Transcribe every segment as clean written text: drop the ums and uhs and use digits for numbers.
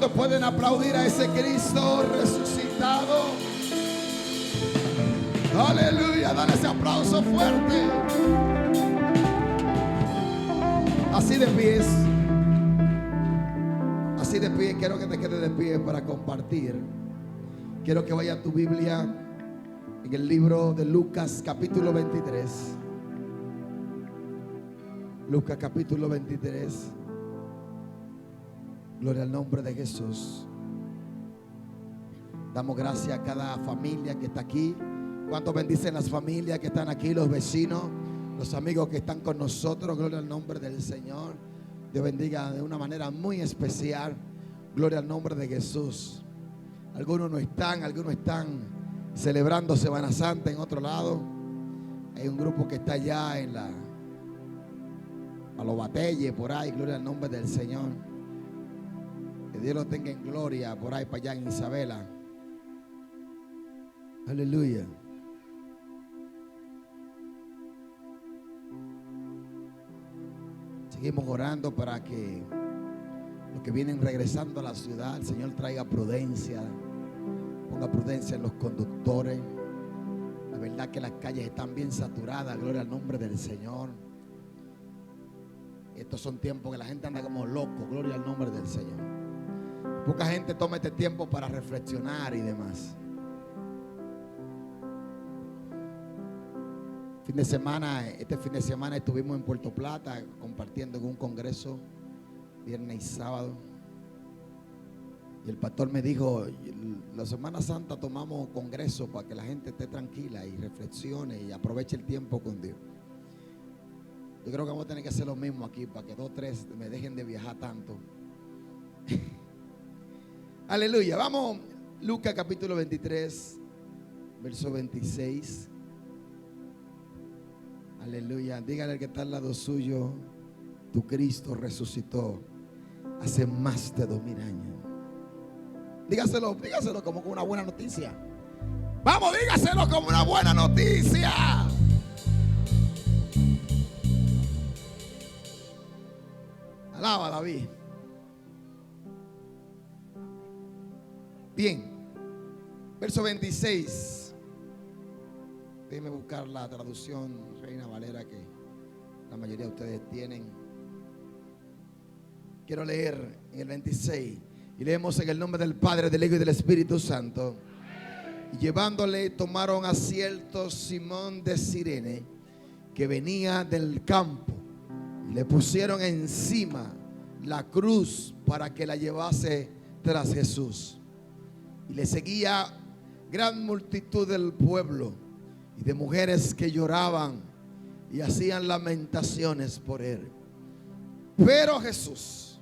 ¿Cuántos pueden aplaudir a ese Cristo resucitado? Aleluya, dale ese aplauso fuerte. Así de pies. Así de pie, quiero que te quedes de pie para compartir. Quiero que vaya a tu Biblia en el libro de Lucas capítulo 23. Lucas capítulo 23. Gloria al nombre de Jesús. Damos gracias a cada familia que está aquí. ¿Cuántos bendicen las familias que están aquí? Los vecinos, los amigos que están con nosotros. Gloria al nombre del Señor. Dios bendiga de una manera muy especial. Gloria al nombre de Jesús. Algunos no están, algunos están celebrando Semana Santa en otro lado. Hay un grupo que está allá a los Batelles, por ahí. Gloria al nombre del Señor. Que Dios lo tenga en gloria por ahí para allá en Isabela. Aleluya. Seguimos orando para que los que vienen regresando a la ciudad, el Señor traiga prudencia, ponga prudencia en los conductores. La verdad que las calles están bien saturadas, gloria al nombre del Señor. Estos son tiempos que la gente anda como loco, gloria al nombre del Señor. Poca gente toma este tiempo para reflexionar y demás. Este fin de semana estuvimos en Puerto Plata compartiendo en un congreso, viernes y sábado. Y el pastor me dijo, la Semana Santa tomamos congreso para que la gente esté tranquila y reflexione y aproveche el tiempo con Dios. Yo creo que vamos a tener que hacer lo mismo aquí para que 2 o 3 me dejen de viajar tanto. Aleluya. Vamos, Lucas capítulo 23, verso 26. Aleluya. Dígale al que está al lado suyo, tu Cristo resucitó hace más de 2000 años. Dígaselo como una buena noticia. Vamos, dígaselo como una buena noticia. Alaba, David. Bien, verso 26. Déjenme buscar la traducción Reina Valera que la mayoría de ustedes tienen. Quiero leer en el 26. Y leemos en el nombre del Padre, del Hijo y del Espíritu Santo. Y llevándole tomaron a cierto Simón de Cirene, que venía del campo, y le pusieron encima la cruz para que la llevase tras Jesús. Y le seguía gran multitud del pueblo y de mujeres que lloraban y hacían lamentaciones por él. Pero Jesús,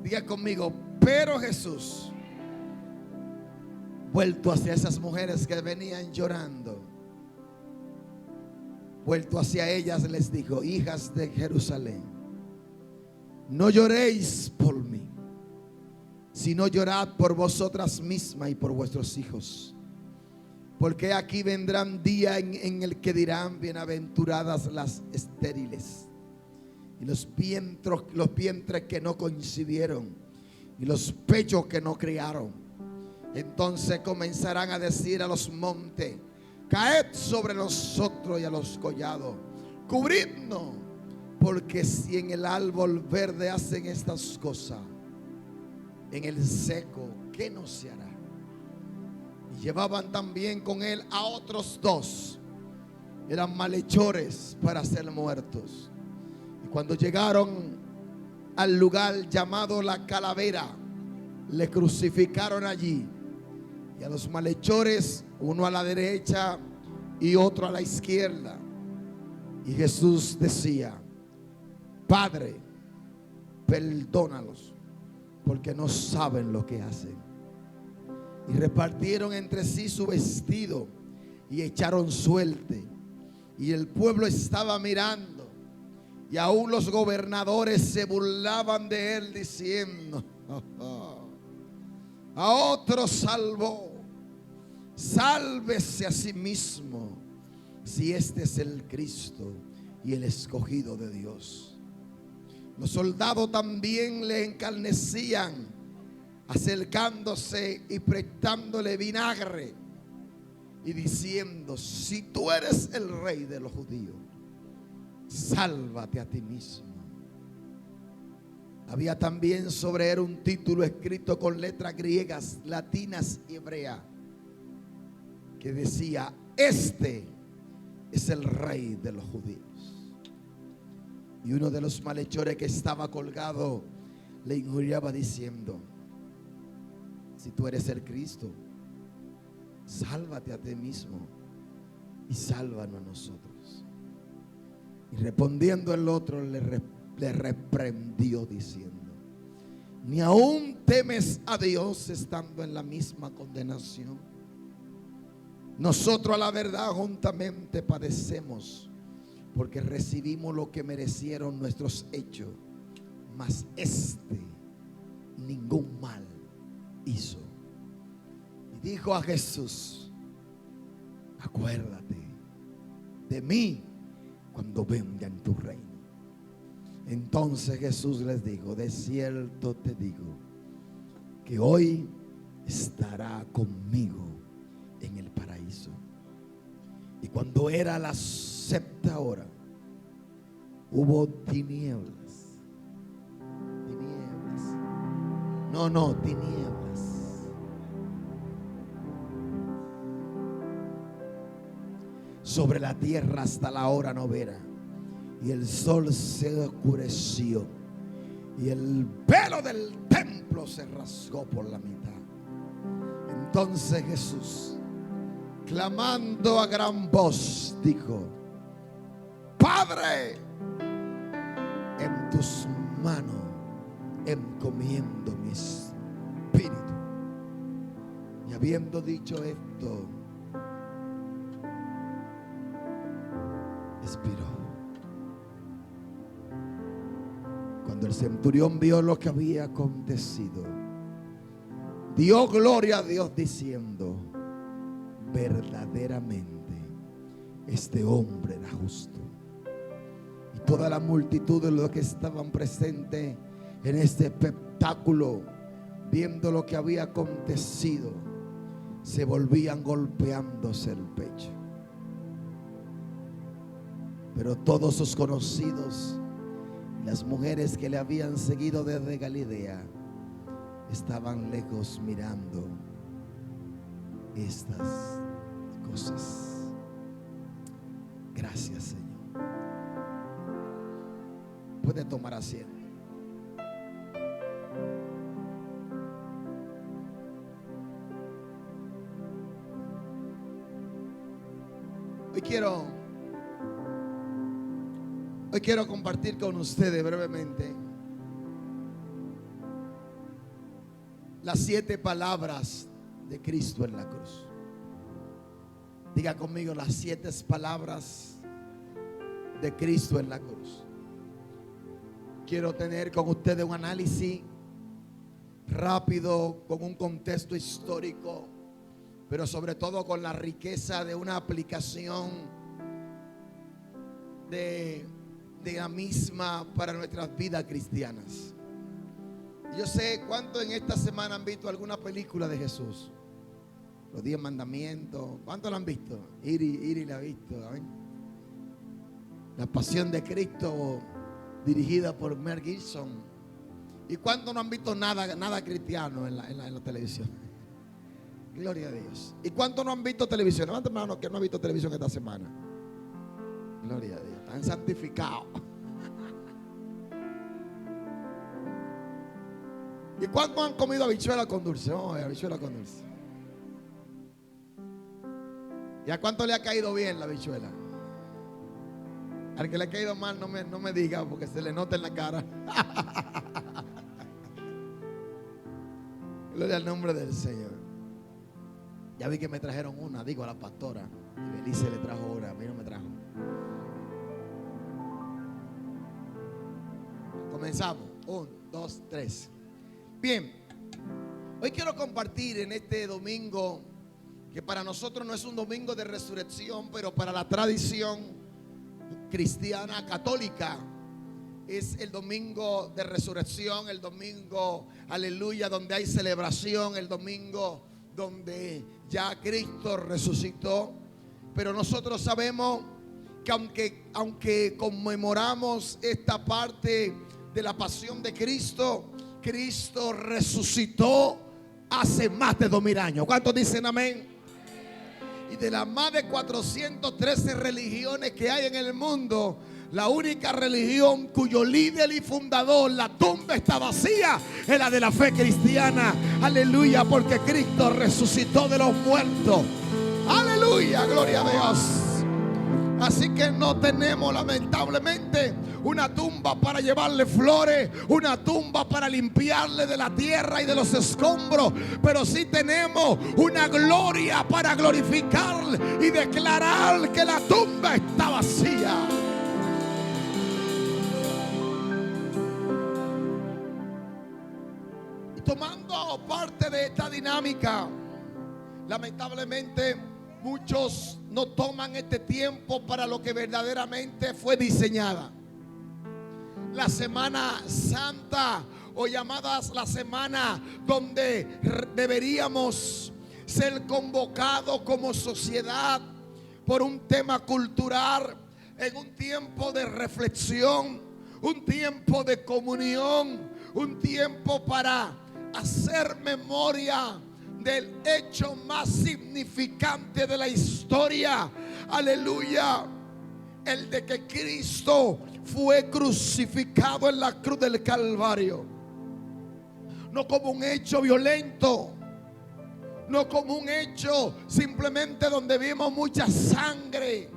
diga conmigo, pero Jesús, vuelto hacia esas mujeres que venían llorando, vuelto hacia ellas, les dijo: hijas de Jerusalén, no lloréis por mí, sino llorad por vosotras mismas y por vuestros hijos. Porque aquí vendrán días en el que dirán: bienaventuradas las estériles, y los vientres que no concibieron, y los pechos que no criaron. Entonces comenzarán a decir a los montes: caed sobre nosotros, y a los collados: cubridnos. Porque si en el árbol verde hacen estas cosas, en el seco, ¿qué no se hará? Y llevaban también con él a otros 2. Eran malhechores para ser muertos. Y cuando llegaron al lugar llamado la Calavera, le crucificaron allí. Y a los malhechores, uno a la derecha y otro a la izquierda. Y Jesús decía: Padre, perdónalos, porque no saben lo que hacen. Y repartieron entre sí su vestido y echaron suerte. Y el pueblo estaba mirando, y aún los gobernadores se burlaban de él, diciendo: a otro salvó, sálvese a sí mismo, si este es el Cristo y el escogido de Dios. Los soldados también le encarnecían, acercándose y prestándole vinagre y diciendo: si tú eres el rey de los judíos, sálvate a ti mismo. Había también sobre él un título escrito con letras griegas, latinas y hebreas, que decía: este es el rey de los judíos. Y uno de los malhechores que estaba colgado le injuriaba diciendo: si tú eres el Cristo, sálvate a ti mismo y sálvanos a nosotros. Y respondiendo el otro le reprendió diciendo: ¿ni aún temes a Dios estando en la misma condenación? Nosotros a la verdad juntamente padecemos, porque recibimos lo que merecieron nuestros hechos, mas este ningún mal hizo. Y dijo a Jesús: acuérdate de mí cuando venga en tu reino. Entonces Jesús les dijo: de cierto te digo que hoy estará conmigo en el paraíso. Y cuando era la sexta hora, hubo tinieblas. Sobre la tierra hasta la hora novena. Y el sol se oscureció. Y el velo del templo se rasgó por la mitad. Entonces Jesús, clamando a gran voz, dijo: Padre, en tus manos encomiendo mi espíritu. Y habiendo dicho esto, expiró. Cuando el centurión vio lo que había acontecido, dio gloria a Dios diciendo: verdaderamente este hombre era justo. Y toda la multitud de los que estaban presentes en este espectáculo, viendo lo que había acontecido, se volvían golpeándose el pecho. Pero todos sus conocidos, las mujeres que le habían seguido desde Galilea, estaban lejos mirando estas cosas. Gracias, Señor. Puede tomar asiento. Hoy quiero compartir con ustedes brevemente las 7 palabras de Cristo en la cruz. Diga conmigo: las 7 palabras de Cristo en la cruz. Quiero tener con ustedes un análisis rápido, con un contexto histórico, pero sobre todo con la riqueza de una aplicación de la misma para nuestras vidas cristianas. Yo sé cuánto en esta semana han visto alguna película de Jesús. Los 10 mandamientos. ¿Cuántos la han visto? Iri la ha visto. ¿Saben? La Pasión de Cristo, dirigida por Mel Gibson. ¿Y cuántos no han visto nada cristiano en la televisión? Gloria a Dios. ¿Y cuántos no han visto televisión? Levanta mano que no ha visto televisión esta semana. Gloria a Dios. Están santificados. ¿Y cuántos han comido habichuela con dulce? Oh, habichuela con dulce. ¿Y a cuánto le ha caído bien la habichuela? Al que le ha caído mal no me diga, porque se le nota en la cara. Gloria al nombre del Señor. Ya vi que me trajeron una, digo a la pastora. Y Belice le trajo una, a mí no me trajo. Comenzamos. 1, 2, 3. Bien, hoy quiero compartir en este domingo, que para nosotros no es un domingo de resurrección, pero para la tradición cristiana católica Es el domingo de resurrección, el domingo, aleluya, donde hay celebración, el domingo donde ya Cristo resucitó. Pero nosotros sabemos que aunque conmemoramos esta parte de la pasión de Cristo, Cristo resucitó hace más de 2000 años. ¿Cuántos dicen amén? Y de las más de 413 religiones que hay en el mundo, la única religión cuyo líder y fundador, la tumba está vacía, es la de la fe cristiana. Aleluya, porque Cristo resucitó de los muertos. Aleluya, gloria a Dios. Así que no tenemos lamentablemente una tumba para llevarle flores, una tumba para limpiarle de la tierra y de los escombros, pero sí tenemos una gloria para glorificar y declarar que la tumba está vacía. Y tomando parte de esta dinámica, lamentablemente muchos no toman este tiempo para lo que verdaderamente fue diseñada. La Semana Santa, o llamadas la semana donde deberíamos ser convocados como sociedad por un tema cultural, en un tiempo de reflexión, un tiempo de comunión, un tiempo para hacer memoria del hecho más significante de la historia. Aleluya. El de que Cristo fue crucificado en la cruz del Calvario. No como un hecho violento, no como un hecho simplemente donde vimos mucha sangre.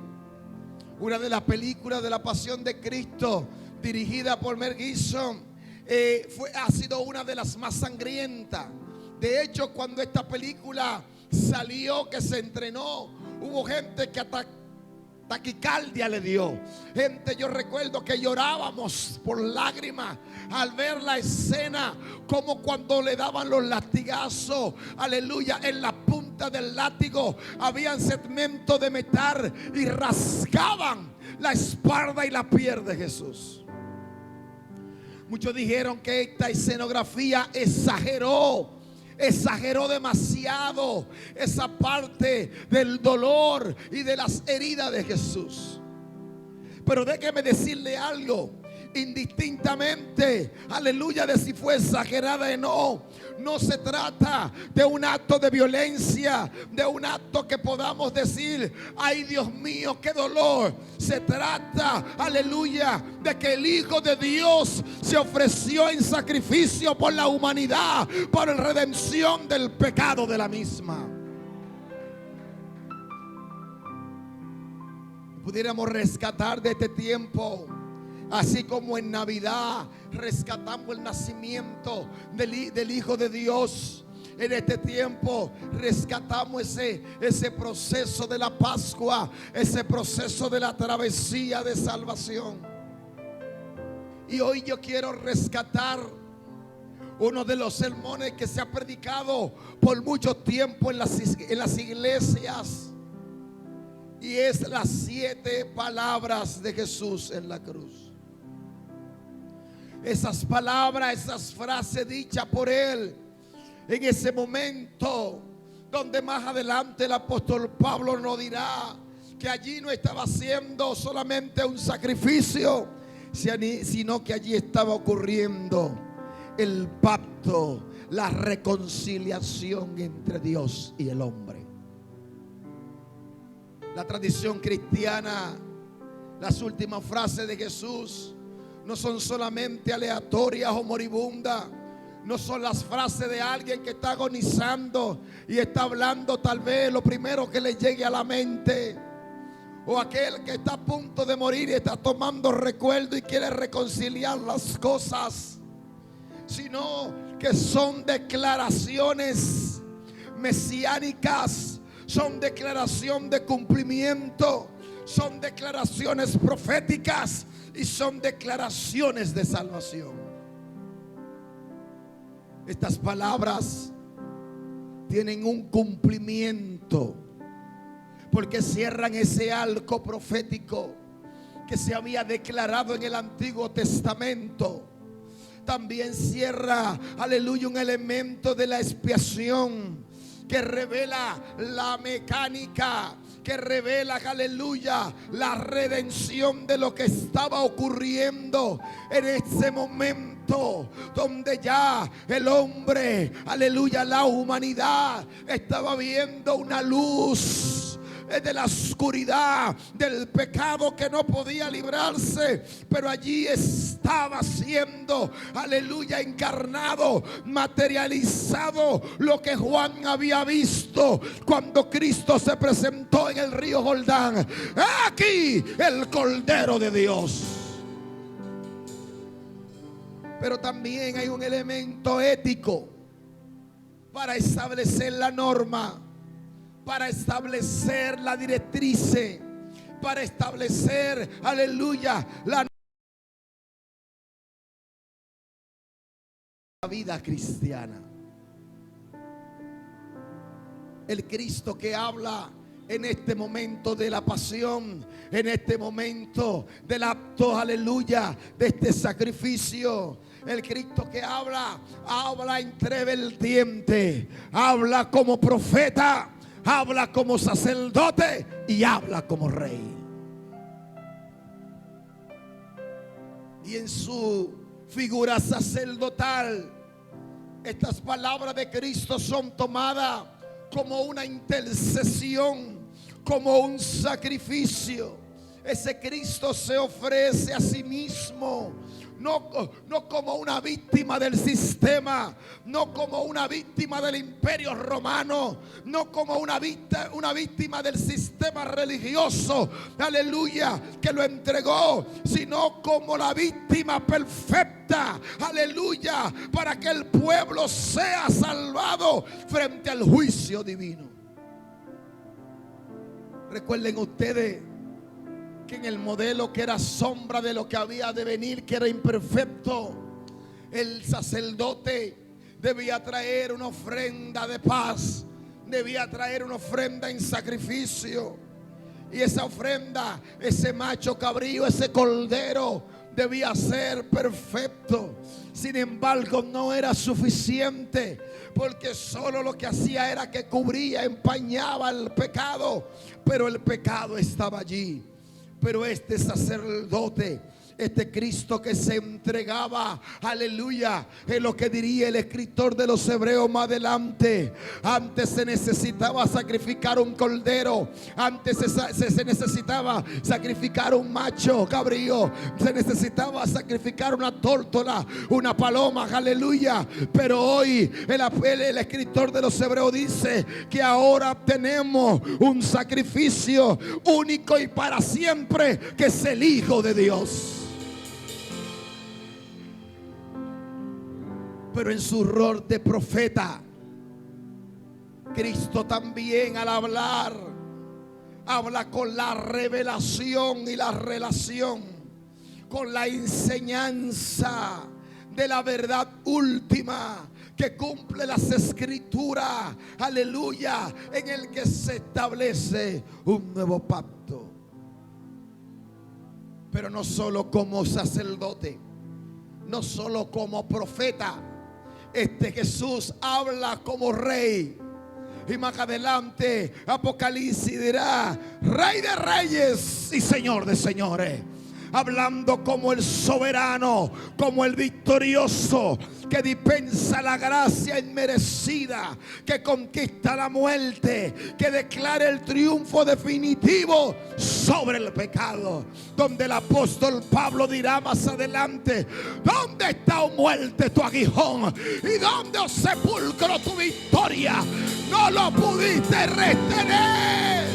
Una de las películas de la Pasión de Cristo, dirigida por Mel Gibson, ha sido una de las más sangrientas. De hecho, cuando esta película salió, que se estrenó, hubo gente que hasta taquicardia le dio. Gente, yo recuerdo que llorábamos por lágrimas al ver la escena, como cuando le daban los latigazos, aleluya, en la punta del látigo habían segmentos de metal y rasgaban la espalda y la piel de Jesús. Muchos dijeron que esta escenografía exageró demasiado esa parte del dolor y de las heridas de Jesús. Pero déjeme decirle algo, indistintamente, aleluya, de si fue exagerada o no. No se trata de un acto de violencia, de un acto que podamos decir, ay Dios mío, qué dolor. Se trata, aleluya, de que el Hijo de Dios se ofreció en sacrificio por la humanidad, por la redención del pecado de la misma. Pudiéramos rescatar de este tiempo, así como en Navidad rescatamos el nacimiento del Hijo de Dios. En este tiempo rescatamos ese proceso de la Pascua, ese proceso de la travesía de salvación. Y hoy yo quiero rescatar uno de los sermones que se ha predicado por mucho tiempo en las iglesias, y es las 7 palabras de Jesús en la cruz. Esas palabras, esas frases dichas por Él en ese momento, donde más adelante el apóstol Pablo nos dirá que allí no estaba haciendo solamente un sacrificio, sino que allí estaba ocurriendo el pacto, la reconciliación entre Dios y el hombre. La tradición cristiana, las últimas frases de Jesús no son solamente aleatorias o moribundas. No son las frases de alguien que está agonizando y está hablando tal vez lo primero que le llegue a la mente, o aquel que está a punto de morir y está tomando recuerdo y quiere reconciliar las cosas, sino que son declaraciones mesiánicas. Son declaración de cumplimiento, son declaraciones proféticas y son declaraciones de salvación. Estas palabras tienen un cumplimiento, porque cierran ese arco profético que se había declarado en el Antiguo Testamento. También cierra, aleluya, un elemento de la expiación que revela la mecánica, que revela, aleluya, la redención de lo que estaba ocurriendo en ese momento, donde ya el hombre, aleluya, la humanidad estaba viendo una luz de la oscuridad del pecado que no podía librarse, pero allí estaba siendo, aleluya, encarnado, materializado lo que Juan había visto cuando Cristo se presentó en el río Jordán. Aquí el Cordero de Dios. Pero también hay un elemento ético para establecer la norma, para establecer la directriz, para establecer, aleluya, la vida cristiana. El Cristo que habla en este momento de la pasión, en este momento del acto, aleluya, de este sacrificio. El Cristo que habla entre vertientes, habla como profeta, habla como sacerdote y habla como rey. Y en su figura sacerdotal, estas palabras de Cristo son tomadas como una intercesión, como un sacrificio. Ese Cristo se ofrece a sí mismo, no como una víctima del sistema, no como una víctima del imperio romano, no como una víctima del sistema religioso, aleluya, que lo entregó, sino como la víctima perfecta, aleluya, para que el pueblo sea salvado frente al juicio divino. Recuerden ustedes que en el modelo que era sombra de lo que había de venir, que era imperfecto, el sacerdote debía traer una ofrenda de paz, debía traer una ofrenda en sacrificio. Y esa ofrenda, ese macho cabrío, ese cordero, debía ser perfecto. Sin embargo, no era suficiente, porque solo lo que hacía era que cubría, empañaba el pecado, pero el pecado estaba allí. Pero este sacerdote, este Cristo que se entregaba, aleluya, es lo que diría el escritor de los Hebreos más adelante. Antes se necesitaba sacrificar un cordero, antes se necesitaba sacrificar un macho cabrío, se necesitaba sacrificar una tórtola, una paloma, aleluya. Pero hoy el escritor de los Hebreos dice que ahora tenemos un sacrificio único y para siempre, que es el Hijo de Dios. Pero en su rol de profeta, Cristo también al hablar, habla con la revelación y la relación, con la enseñanza de la verdad última que cumple las escrituras, aleluya, en el que se establece un nuevo pacto. Pero no solo como sacerdote, no solo como profeta, este Jesús habla como rey. Y más adelante Apocalipsis dirá: Rey de reyes y Señor de señores. Hablando como el soberano, como el victorioso, que dispensa la gracia inmerecida, que conquista la muerte, que declara el triunfo definitivo sobre el pecado. Donde el apóstol Pablo dirá más adelante: ¿dónde está, oh muerte, tu aguijón? ¿Y dónde, oh sepulcro, tu victoria? No lo pudiste retener.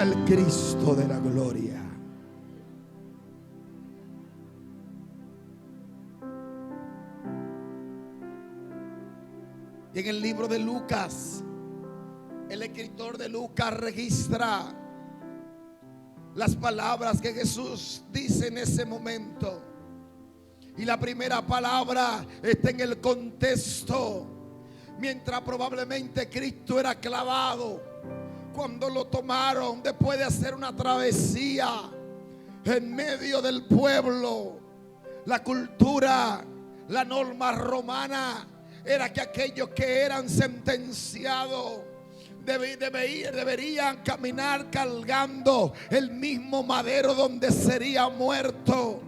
El Cristo de la gloria. Y en el libro de Lucas, el escritor de Lucas registra las palabras que Jesús dice en ese momento. Y la primera palabra está en el contexto, mientras probablemente Cristo era clavado, cuando lo tomaron después de hacer una travesía en medio del pueblo, la cultura, la norma romana era que aquellos que eran sentenciados deberían caminar cargando el mismo madero donde sería muerto,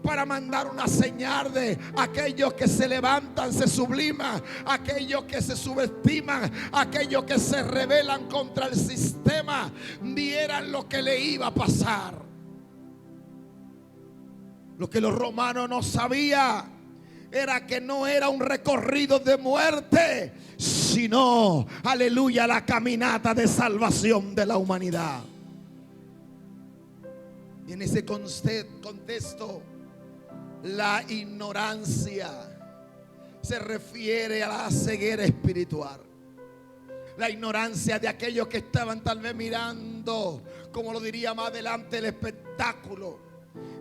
para mandar una señal de aquellos que se levantan, se subliman, aquellos que se subestiman, aquellos que se rebelan contra el sistema, vieran lo que le iba a pasar. Lo que los romanos no sabían era que no era un recorrido de muerte, sino, aleluya, la caminata de salvación de la humanidad. Y en ese contexto, la ignorancia se refiere a la ceguera espiritual. La ignorancia de aquellos que estaban tal vez mirando, como lo diría más adelante, el espectáculo.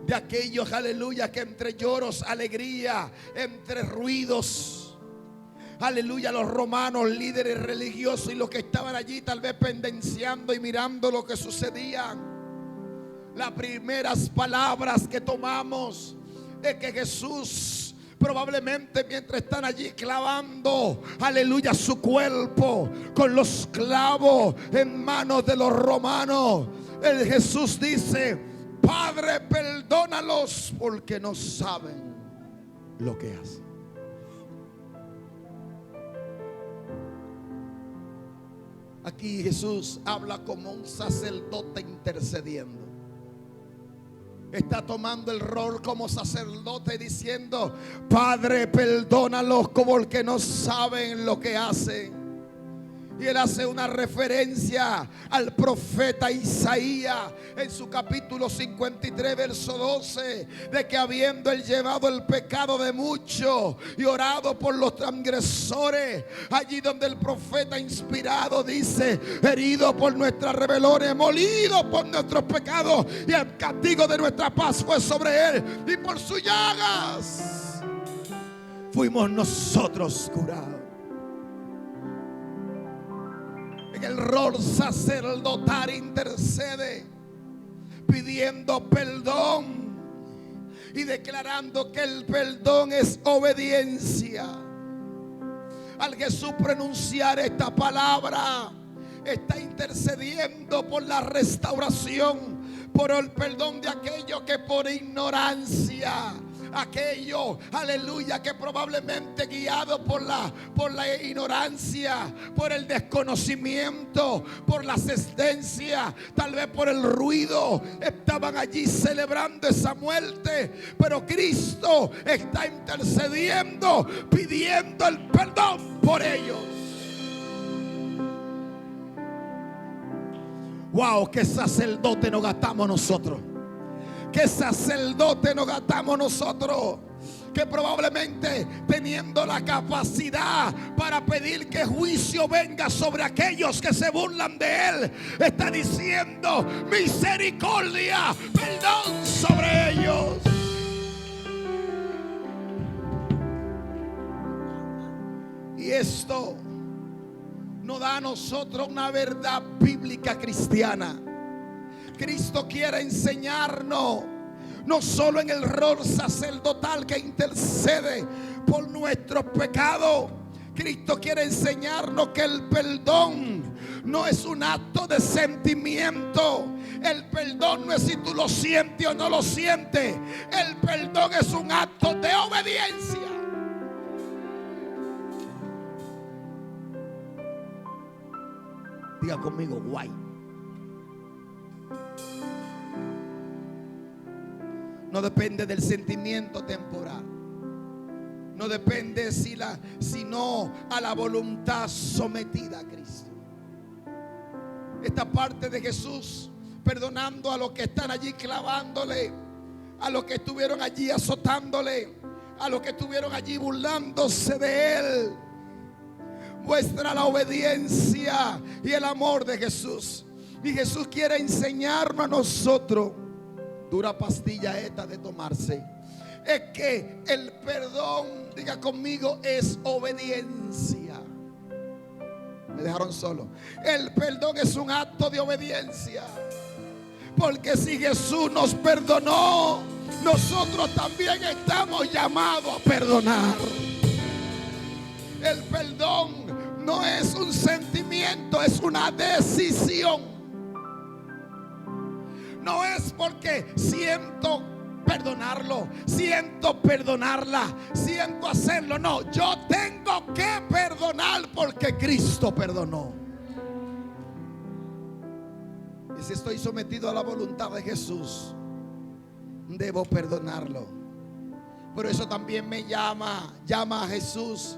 De aquellos, aleluya, que entre lloros, alegría, entre ruidos, aleluya, los romanos, líderes religiosos y los que estaban allí tal vez pendenciando y mirando lo que sucedía. Las primeras palabras que tomamos es que Jesús, probablemente mientras están allí clavando, aleluya, su cuerpo con los clavos en manos de los romanos, el Jesús dice: Padre, perdónalos porque no saben lo que hacen. Aquí Jesús habla como un sacerdote intercediendo. Está tomando el rol como sacerdote diciendo: Padre, perdónalos porque no saben lo que hacen. Y él hace una referencia al profeta Isaías en su capítulo 53, verso 12, de que habiendo él llevado el pecado de muchos y orado por los transgresores, allí donde el profeta inspirado dice: herido por nuestras rebeliones, molido por nuestros pecados, y el castigo de nuestra paz fue sobre él, y por sus llagas fuimos nosotros curados. En el rol sacerdotal intercede, pidiendo perdón y declarando que el perdón es obediencia. Al Jesús pronunciar esta palabra, está intercediendo por la restauración, por el perdón de aquellos que por ignorancia, aquellos, aleluya, que probablemente guiados por la ignorancia, por el desconocimiento, por la asistencia, tal vez por el ruido, estaban allí celebrando esa muerte. Pero Cristo está intercediendo, pidiendo el perdón por ellos. Wow, qué sacerdote nos gastamos nosotros. ¿Qué sacerdote nos gastamos nosotros? Que probablemente teniendo la capacidad para pedir que juicio venga sobre aquellos que se burlan de él, está diciendo: misericordia, perdón sobre ellos. Y esto nos da a nosotros una verdad bíblica cristiana. Cristo quiere enseñarnos, no solo en el rol sacerdotal que intercede por nuestros pecados. Cristo quiere enseñarnos que el perdón no es un acto de sentimiento. El perdón no es si tú lo sientes o no lo sientes. El perdón es un acto de obediencia. Diga conmigo: guay. No depende del sentimiento temporal. No depende sino a la voluntad sometida a Cristo. Esta parte de Jesús perdonando a los que están allí clavándole, a los que estuvieron allí azotándole, a los que estuvieron allí burlándose de él, muestra la obediencia y el amor de Jesús. Y Jesús quiere enseñarnos a nosotros, dura pastilla esta de tomarse, es que el perdón, diga conmigo, es obediencia. Me dejaron solo. El perdón es un acto de obediencia. Porque si Jesús nos perdonó, nosotros también estamos llamados a perdonar. El perdón no es un sentimiento, es una decisión. No es porque siento perdonarlo, siento perdonarla, siento hacerlo. No, yo tengo que perdonar porque Cristo perdonó. Y si estoy sometido a la voluntad de Jesús, debo perdonarlo. Pero eso también me llama a Jesús.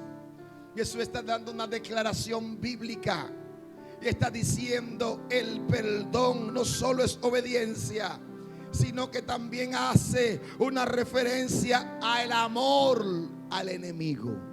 Jesús está dando una declaración bíblica y está diciendo: el perdón no solo es obediencia, sino que también hace una referencia al amor al enemigo.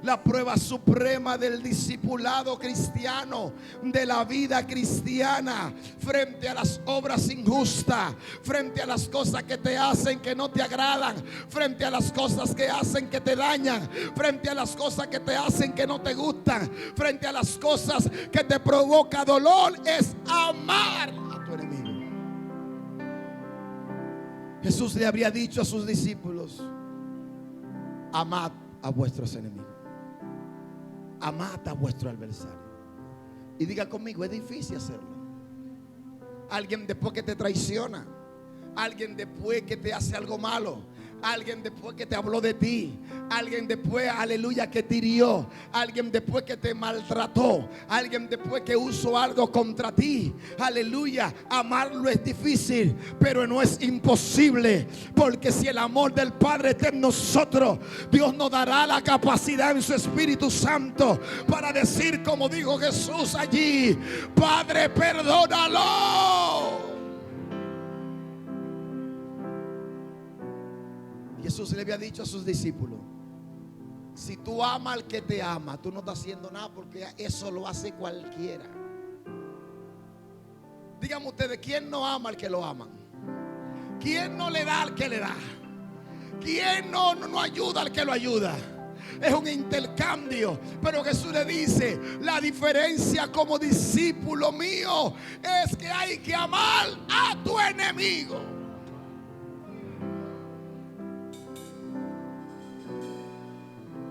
La prueba suprema del discipulado cristiano, de la vida cristiana, frente a las obras injustas, frente a las cosas que te hacen que no te agradan, frente a las cosas que hacen que te dañan, frente a las cosas que te hacen que no te gustan, frente a las cosas que te provoca dolor, es amar a tu enemigo. Jesús le habría dicho a sus discípulos: amad a vuestros enemigos, amad a vuestro adversario. Y diga conmigo: es difícil hacerlo. Alguien después que te traiciona, alguien después que te hace algo malo, alguien después que te habló de ti, alguien después, aleluya, que te hirió, alguien después que te maltrató, alguien después que usó algo contra ti, aleluya. Amarlo es difícil, pero no es imposible, porque si el amor del Padre está en nosotros, Dios nos dará la capacidad en su Espíritu Santo para decir, como dijo Jesús allí: Padre, perdónalo. Jesús le había dicho a sus discípulos: si tú amas al que te ama, tú no estás haciendo nada, porque eso lo hace cualquiera. Díganme ustedes, ¿quién no ama al que lo aman? ¿Quién no le da al que le da? ¿Quién no ayuda al que lo ayuda? Es un intercambio. Pero Jesús le dice: la diferencia como discípulo mío es que hay que amar a tu enemigo.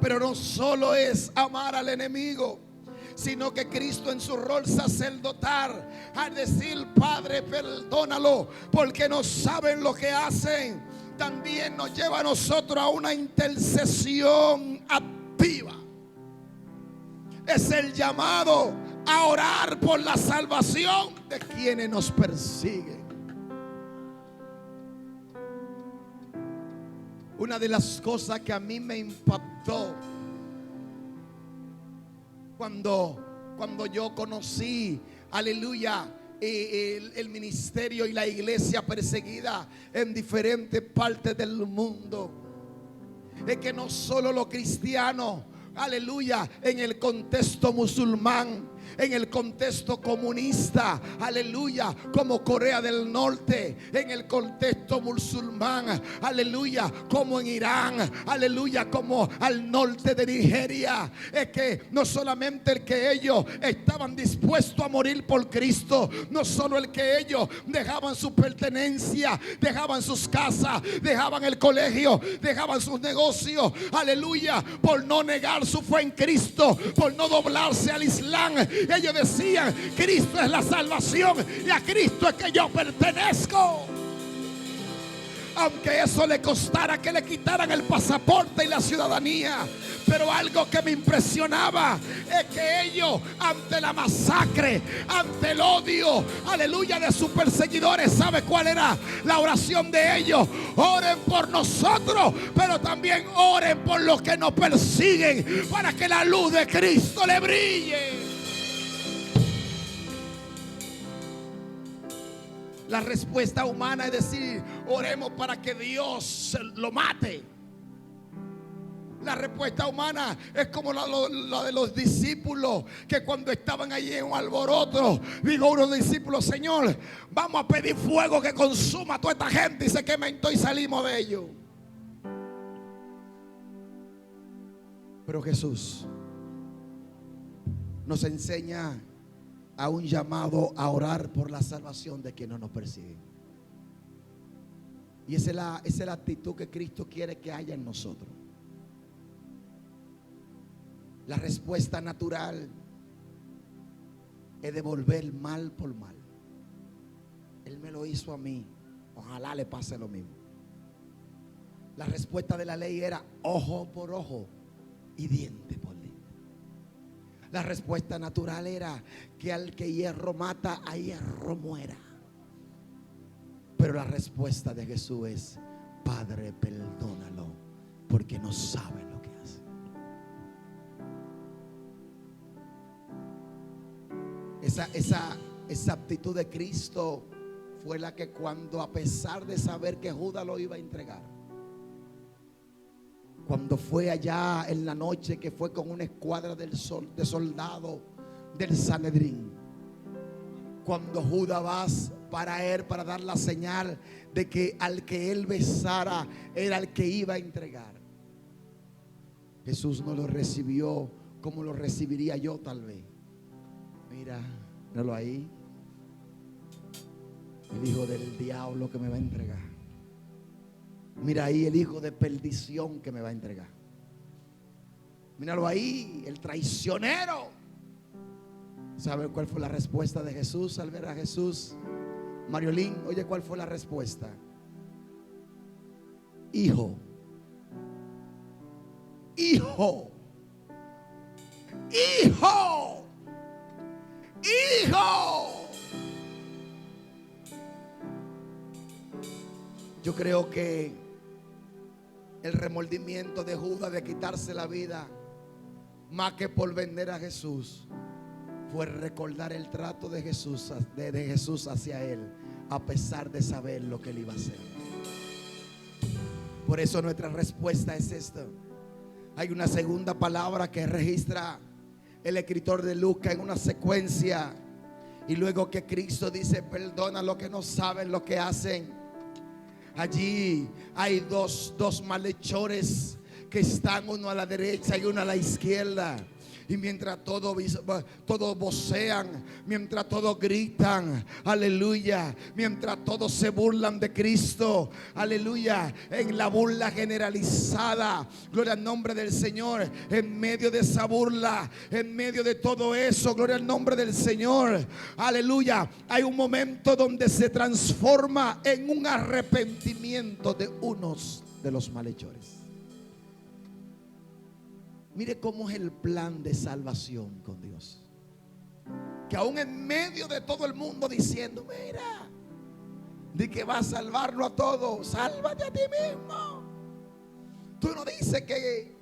Pero no solo es amar al enemigo, sino que Cristo en su rol sacerdotal, al decir: Padre, perdónalo porque no saben lo que hacen, también nos lleva a nosotros a una intercesión activa. Es el llamado a orar por la salvación de quienes nos persiguen. Una de las cosas que a mí me impactó cuando yo conocí, aleluya, el ministerio y la iglesia perseguida en diferentes partes del mundo, es que no solo los cristianos, aleluya, en el contexto musulmán, en el contexto comunista, aleluya, como Corea del Norte, en el contexto musulmán, aleluya, como en Irán, aleluya, como al norte de Nigeria, es que no solamente el que ellos estaban dispuestos a morir por Cristo, no solo el que ellos dejaban su pertenencia, dejaban sus casas, dejaban el colegio, dejaban sus negocios, aleluya, por no negar su fe en Cristo, por no doblarse al Islam. Ellos decían: Cristo es la salvación y a Cristo es que yo pertenezco. Aunque eso le costara que le quitaran el pasaporte y la ciudadanía. Pero algo que me impresionaba es que ellos, ante la masacre, ante el odio, aleluya, de sus perseguidores, ¿sabe cuál era la oración de ellos? Oren por nosotros, pero también oren por los que nos persiguen, para que la luz de Cristo le brille. La respuesta humana es decir: oremos para que Dios lo mate. La respuesta humana es como la de los discípulos, que cuando estaban allí en un alboroto, dijo uno de los discípulos: Señor, vamos a pedir fuego que consuma a toda esta gente y se quemen todos y salimos de ellos. Pero Jesús nos enseña a un llamado a orar por la salvación de quienes nos persiguen. Y esa es la actitud que Cristo quiere que haya en nosotros. La respuesta natural es devolver mal por mal. Él me lo hizo a mí, ojalá le pase lo mismo. La respuesta de la ley era ojo por ojo y diente por diente. La respuesta natural era que al que hierro mata, a hierro muera. Pero la respuesta de Jesús es: Padre, perdónalo, porque no saben lo que hacen. Esa actitud de Cristo fue la que, cuando, a pesar de saber que Judas lo iba a entregar, cuando fue allá en la noche, que fue con una escuadra de soldados del Sanedrín, cuando Judas va para dar la señal de que al que él besara era el que iba a entregar, Jesús no lo recibió como lo recibiría yo tal vez. Mira, míralo ahí, el hijo del diablo que me va a entregar. Mira ahí el hijo de perdición que me va a entregar. Míralo ahí, el traicionero. ¿Sabe cuál fue la respuesta de Jesús al ver a Jesús? Mariolín, oye, ¿cuál fue la respuesta? Hijo, hijo, hijo, hijo. Yo creo que el remordimiento de Judas de quitarse la vida, más que por vender a Jesús, fue recordar el trato de Jesús, de Jesús hacia él, a pesar de saber lo que él iba a hacer. Por eso nuestra respuesta es esta. Hay una segunda palabra que registra el escritor de Lucas en una secuencia, y luego que Cristo dice: perdona lo que no saben lo que hacen. Allí hay dos malhechores que están, uno a la derecha y uno a la izquierda. Y mientras todos vocean, mientras todos gritan, aleluya, mientras todos se burlan de Cristo, aleluya, en la burla generalizada, gloria al nombre del Señor, en medio de esa burla, en medio de todo eso, gloria al nombre del Señor, aleluya, hay un momento donde se transforma en un arrepentimiento de unos de los malhechores. Mire cómo es el plan de salvación con Dios. Que aún en medio de todo el mundo diciendo: mira, de que va a salvarlo a todos, sálvate a ti mismo. Tú no dices que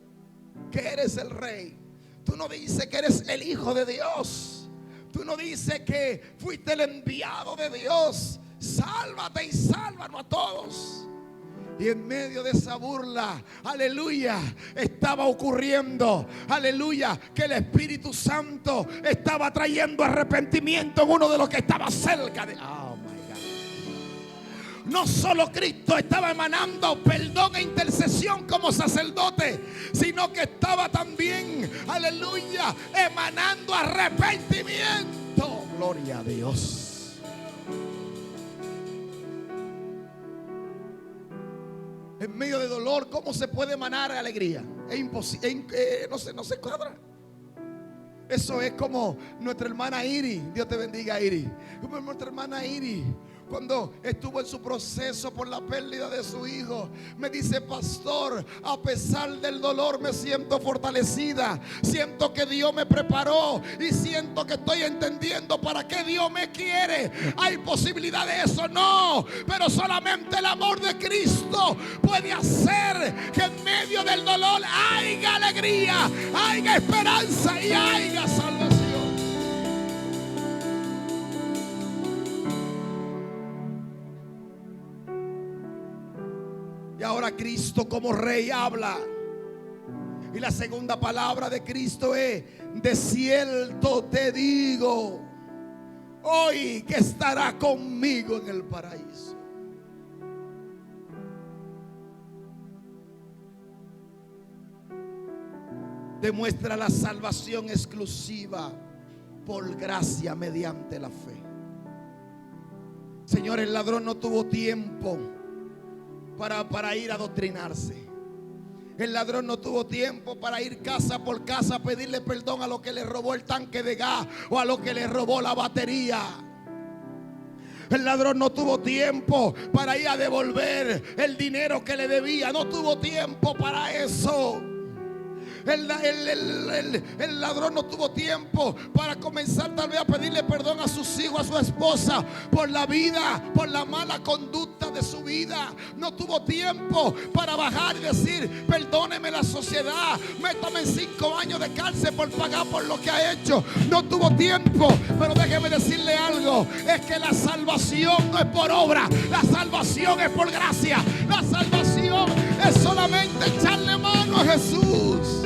eres el rey. Tú no dices que eres el hijo de Dios. Tú no dices que fuiste el enviado de Dios. Sálvate y sálvanos a todos. Y en medio de esa burla, aleluya, estaba ocurriendo, aleluya, que el Espíritu Santo estaba trayendo arrepentimiento en uno de los que estaba cerca de... Oh my God. No solo Cristo estaba emanando perdón e intercesión como sacerdote, sino que estaba también, aleluya, emanando arrepentimiento. Gloria a Dios. En medio de dolor, ¿cómo se puede emanar alegría? Es imposible, no se cuadra. Eso es como nuestra hermana Iri. Dios te bendiga, Iri. Como nuestra hermana Iri, cuando estuvo en su proceso por la pérdida de su hijo, me dice: pastor, a pesar del dolor me siento fortalecida. Siento que Dios me preparó y siento que estoy entendiendo para qué Dios me quiere. ¿Hay posibilidad de eso? No, pero solamente el amor de Cristo puede hacer que en medio del dolor haya alegría, haya esperanza y haya salvación. Y ahora Cristo como rey habla. Y la segunda palabra de Cristo es: de cierto te digo, hoy que estará conmigo en el paraíso. Demuestra la salvación exclusiva por gracia mediante la fe. Señor, el ladrón no tuvo tiempo para ir a adoctrinarse. El ladrón no tuvo tiempo para ir casa por casa a pedirle perdón a lo que le robó el tanque de gas o a lo que le robó la batería. El ladrón no tuvo tiempo para ir a devolver el dinero que le debía. No tuvo tiempo para eso. El ladrón no tuvo tiempo para comenzar tal vez a pedirle perdón a sus hijos, a su esposa, por la vida, por la mala conducta de su vida. No tuvo tiempo para bajar y decir: perdóneme la sociedad, métame en 5 años de cárcel por pagar por lo que ha hecho. No tuvo tiempo. Pero déjeme decirle algo: es que la salvación no es por obra, la salvación es por gracia. La salvación es solamente echarle mano a Jesús.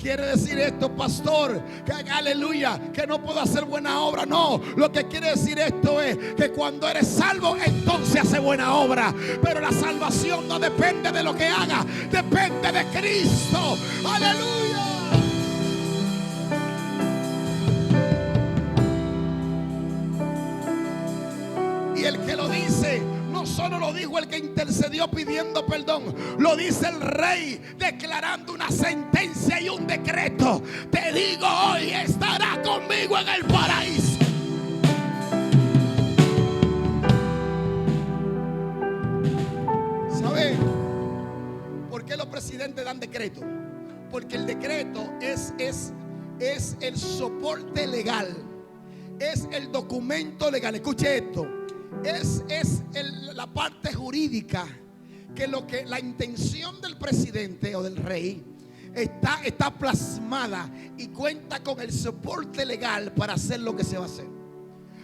Quiere decir esto, pastor, que aleluya, que no puedo hacer buena obra. No, lo que quiere decir esto es que cuando eres salvo, entonces hace buena obra. Pero la salvación no depende de lo que haga, depende de Cristo. Aleluya. Y el que lo dice, no solo lo dijo el que intercedió pidiendo perdón, lo dice el rey declarando una sentencia y un decreto. Te digo hoy, estarás conmigo en el paraíso. ¿Sabe por qué los presidentes dan decreto? Porque el decreto es el soporte legal, es el documento legal. Escuche esto. Es la parte jurídica, que la intención del presidente o del rey está plasmada y cuenta con el soporte legal para hacer lo que se va a hacer.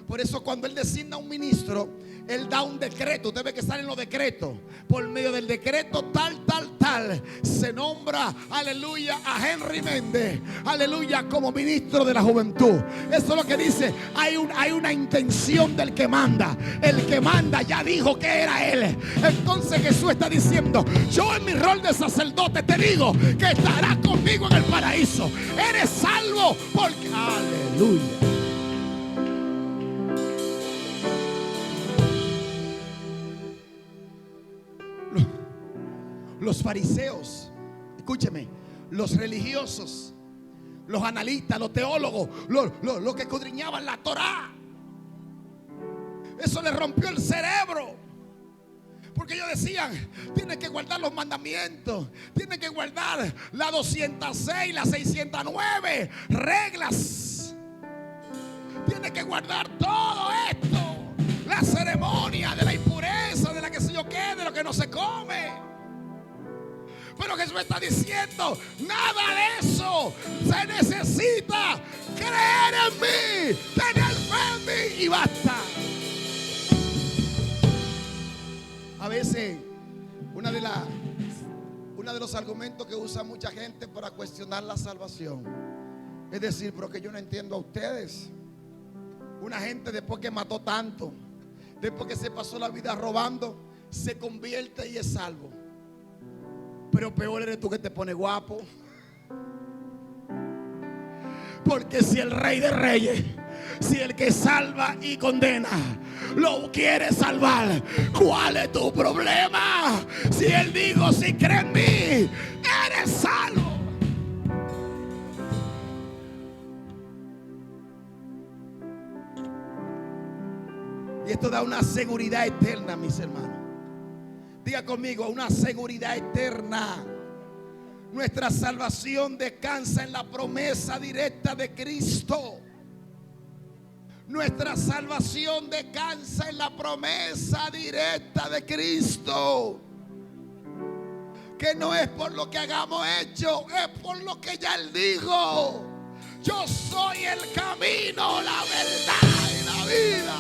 Por eso cuando él designa un ministro, él da un decreto. Usted ve que salen los decretos. Por medio del decreto tal, se nombra, aleluya, a Henry Méndez, aleluya, como ministro de la juventud. Eso es lo que dice. Hay una intención del que manda. El que manda ya dijo que era él. Entonces Jesús está diciendo: yo en mi rol de sacerdote te digo que estarás conmigo en el paraíso. Eres salvo porque, aleluya. Los fariseos, escúcheme, los religiosos, los analistas, los teólogos, los que escudriñaban la Torá, eso les rompió el cerebro. Porque ellos decían: tienen que guardar los mandamientos, tienen que guardar la 206, la 609 reglas, tienen que guardar todo esto, la ceremonia de la impureza, de la que sé yo qué, de lo que no se come. Pero Jesús está diciendo: nada de eso. Se necesita creer en mí, tener fe en mí y basta. A veces uno de los argumentos que usa mucha gente para cuestionar la salvación es decir: pero que yo no entiendo a ustedes. Una gente después que mató tanto, después que se pasó la vida robando, se convierte y es salvo. Pero peor eres tú que te pones guapo. Porque si el Rey de Reyes, si el que salva y condena lo quiere salvar, ¿cuál es tu problema? Si Él dijo: si crees en mí, eres salvo. Y esto da una seguridad eterna, mis hermanos. Diga conmigo: una seguridad eterna. Nuestra salvación descansa en la promesa directa de Cristo. Nuestra salvación descansa en la promesa directa de Cristo. Que no es por lo que hagamos hecho, es por lo que ya Él dijo: yo soy el camino, la verdad y la vida.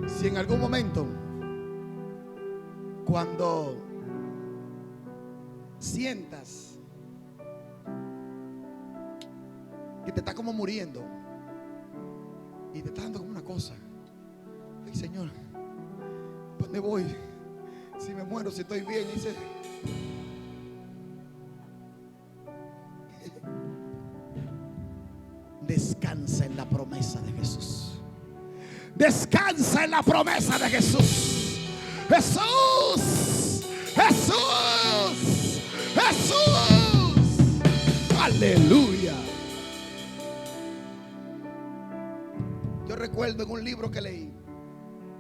Si en algún momento, cuando sientas que te está como muriendo y te está dando como una cosa: ay, Señor, ¿dónde voy? Si me muero, si estoy bien. Dice, descansa en la promesa de Jesús. Descansa en la promesa de Jesús. Jesús, Jesús, Jesús. Aleluya. Yo recuerdo en un libro que leí,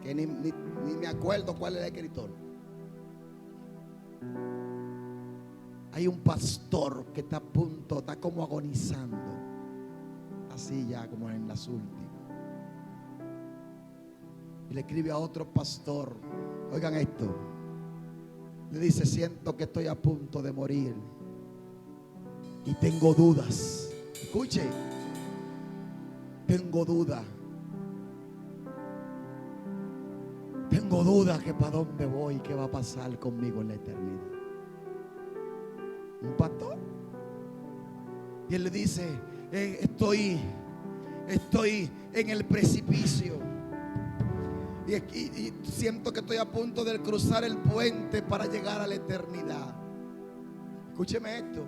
que ni me acuerdo cuál era el escritor. Hay un pastor que está a punto, está como agonizando, así ya como en las últimas. Y le escribe a otro pastor, oigan esto, le dice: siento que estoy a punto de morir y tengo dudas. Escuche, tengo dudas. Tengo dudas que para dónde voy, qué va a pasar conmigo en la eternidad. Un pastor. Y él le dice: estoy en el precipicio y siento que estoy a punto de cruzar el puente para llegar a la eternidad. Escúcheme esto.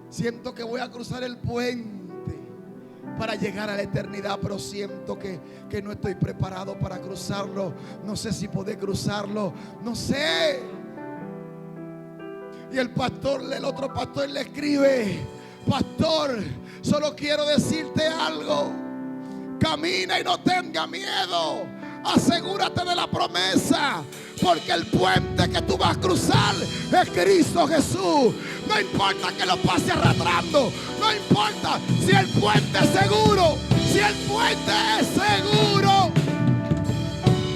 Siento que voy a cruzar el puente para llegar a la eternidad, pero siento que no estoy preparado para cruzarlo. No sé si podré cruzarlo, no sé. Y el otro pastor le escribe: pastor, solo quiero decirte algo. Camina y no tenga miedo. Asegúrate de la promesa, porque el puente que tú vas a cruzar es Cristo Jesús. No importa que lo pase arrastrando, no importa si el puente es seguro, si el puente es seguro,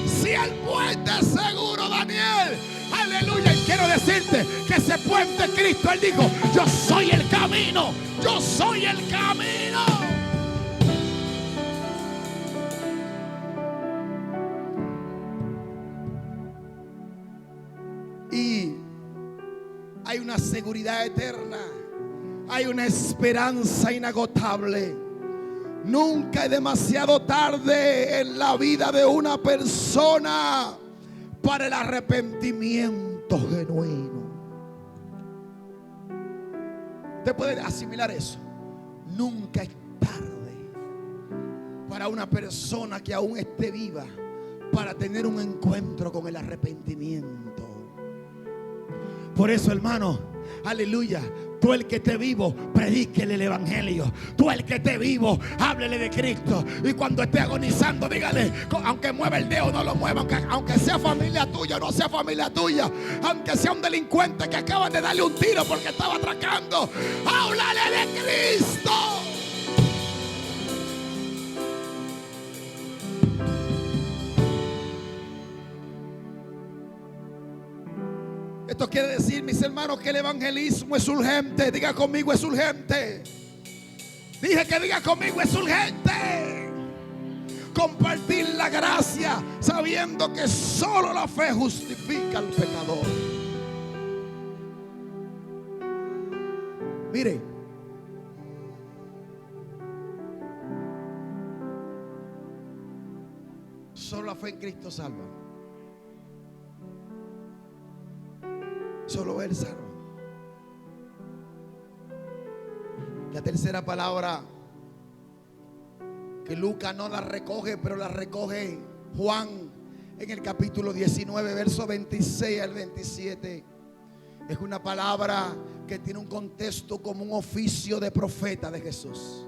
si el puente es seguro, Daniel. Aleluya. Y quiero decirte que ese puente Cristo, Él dijo: yo soy el camino, yo soy el camino. Y hay una seguridad eterna, hay una esperanza inagotable. Nunca es demasiado tarde en la vida de una persona para el arrepentimiento genuino. ¿Usted puede asimilar eso? Nunca es tarde para una persona que aún esté viva para tener un encuentro con el arrepentimiento. Por eso, hermano, aleluya, tú el que esté vivo, predíquele el evangelio. Tú el que esté vivo, háblele de Cristo. Y cuando esté agonizando, dígale, aunque mueva el dedo, no lo mueva, aunque sea familia tuya o no sea familia tuya, aunque sea un delincuente que acaba de darle un tiro porque estaba atracando, háblale de Cristo. Esto quiere decir, mis hermanos, que el evangelismo es urgente. Diga conmigo: es urgente. Dije que diga conmigo: es urgente. Compartir la gracia, sabiendo que solo la fe justifica al pecador. Mire, solo la fe en Cristo salva. Solo Él salva. La tercera palabra, que Lucas no la recoge, pero la recoge Juan en el capítulo 19, verso 26 al 27. Es una palabra que tiene un contexto como un oficio de profeta de Jesús.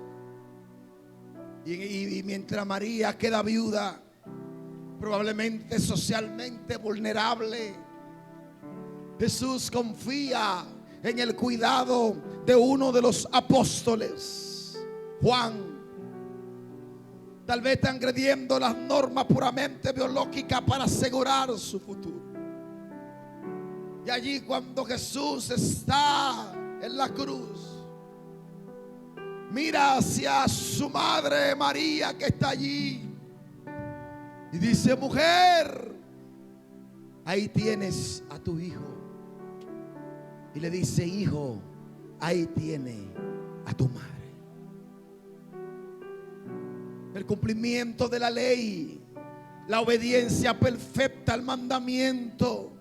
Y mientras María queda viuda, probablemente socialmente vulnerable, Jesús confía en el cuidado de uno de los apóstoles, Juan. Tal vez están agrediendo las normas puramente biológicas para asegurar su futuro. Y allí, cuando Jesús está en la cruz, mira hacia su madre María, que está allí, y dice: mujer, ahí tienes a tu hijo. Y le dice: hijo, ahí tiene a tu madre. El cumplimiento de la ley, la obediencia perfecta está el mandamiento: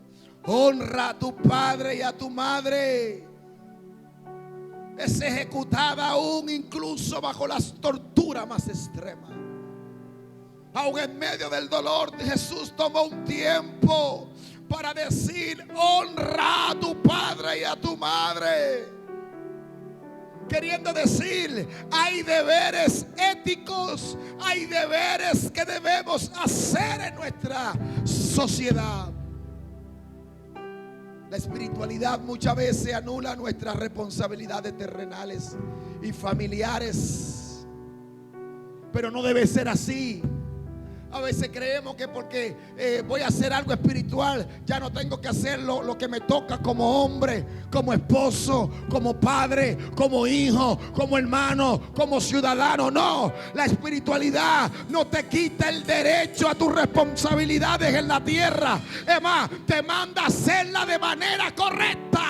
honra a tu padre y a tu madre. Es ejecutada aún incluso bajo las torturas más extremas. Aún en medio del dolor, Jesús tomó un tiempo para decir: honra a tu padre y a tu madre. Queriendo decir, hay deberes éticos, hay deberes que debemos hacer en nuestra sociedad. La espiritualidad muchas veces anula nuestras responsabilidades terrenales y familiares, pero no debe ser así. A veces creemos que porque voy a hacer algo espiritual, ya no tengo que hacer lo que me toca como hombre, como esposo, como padre, como hijo, como hermano, como ciudadano. No, la espiritualidad no te quita el derecho a tus responsabilidades en la tierra. Es más, te manda a hacerla de manera correcta.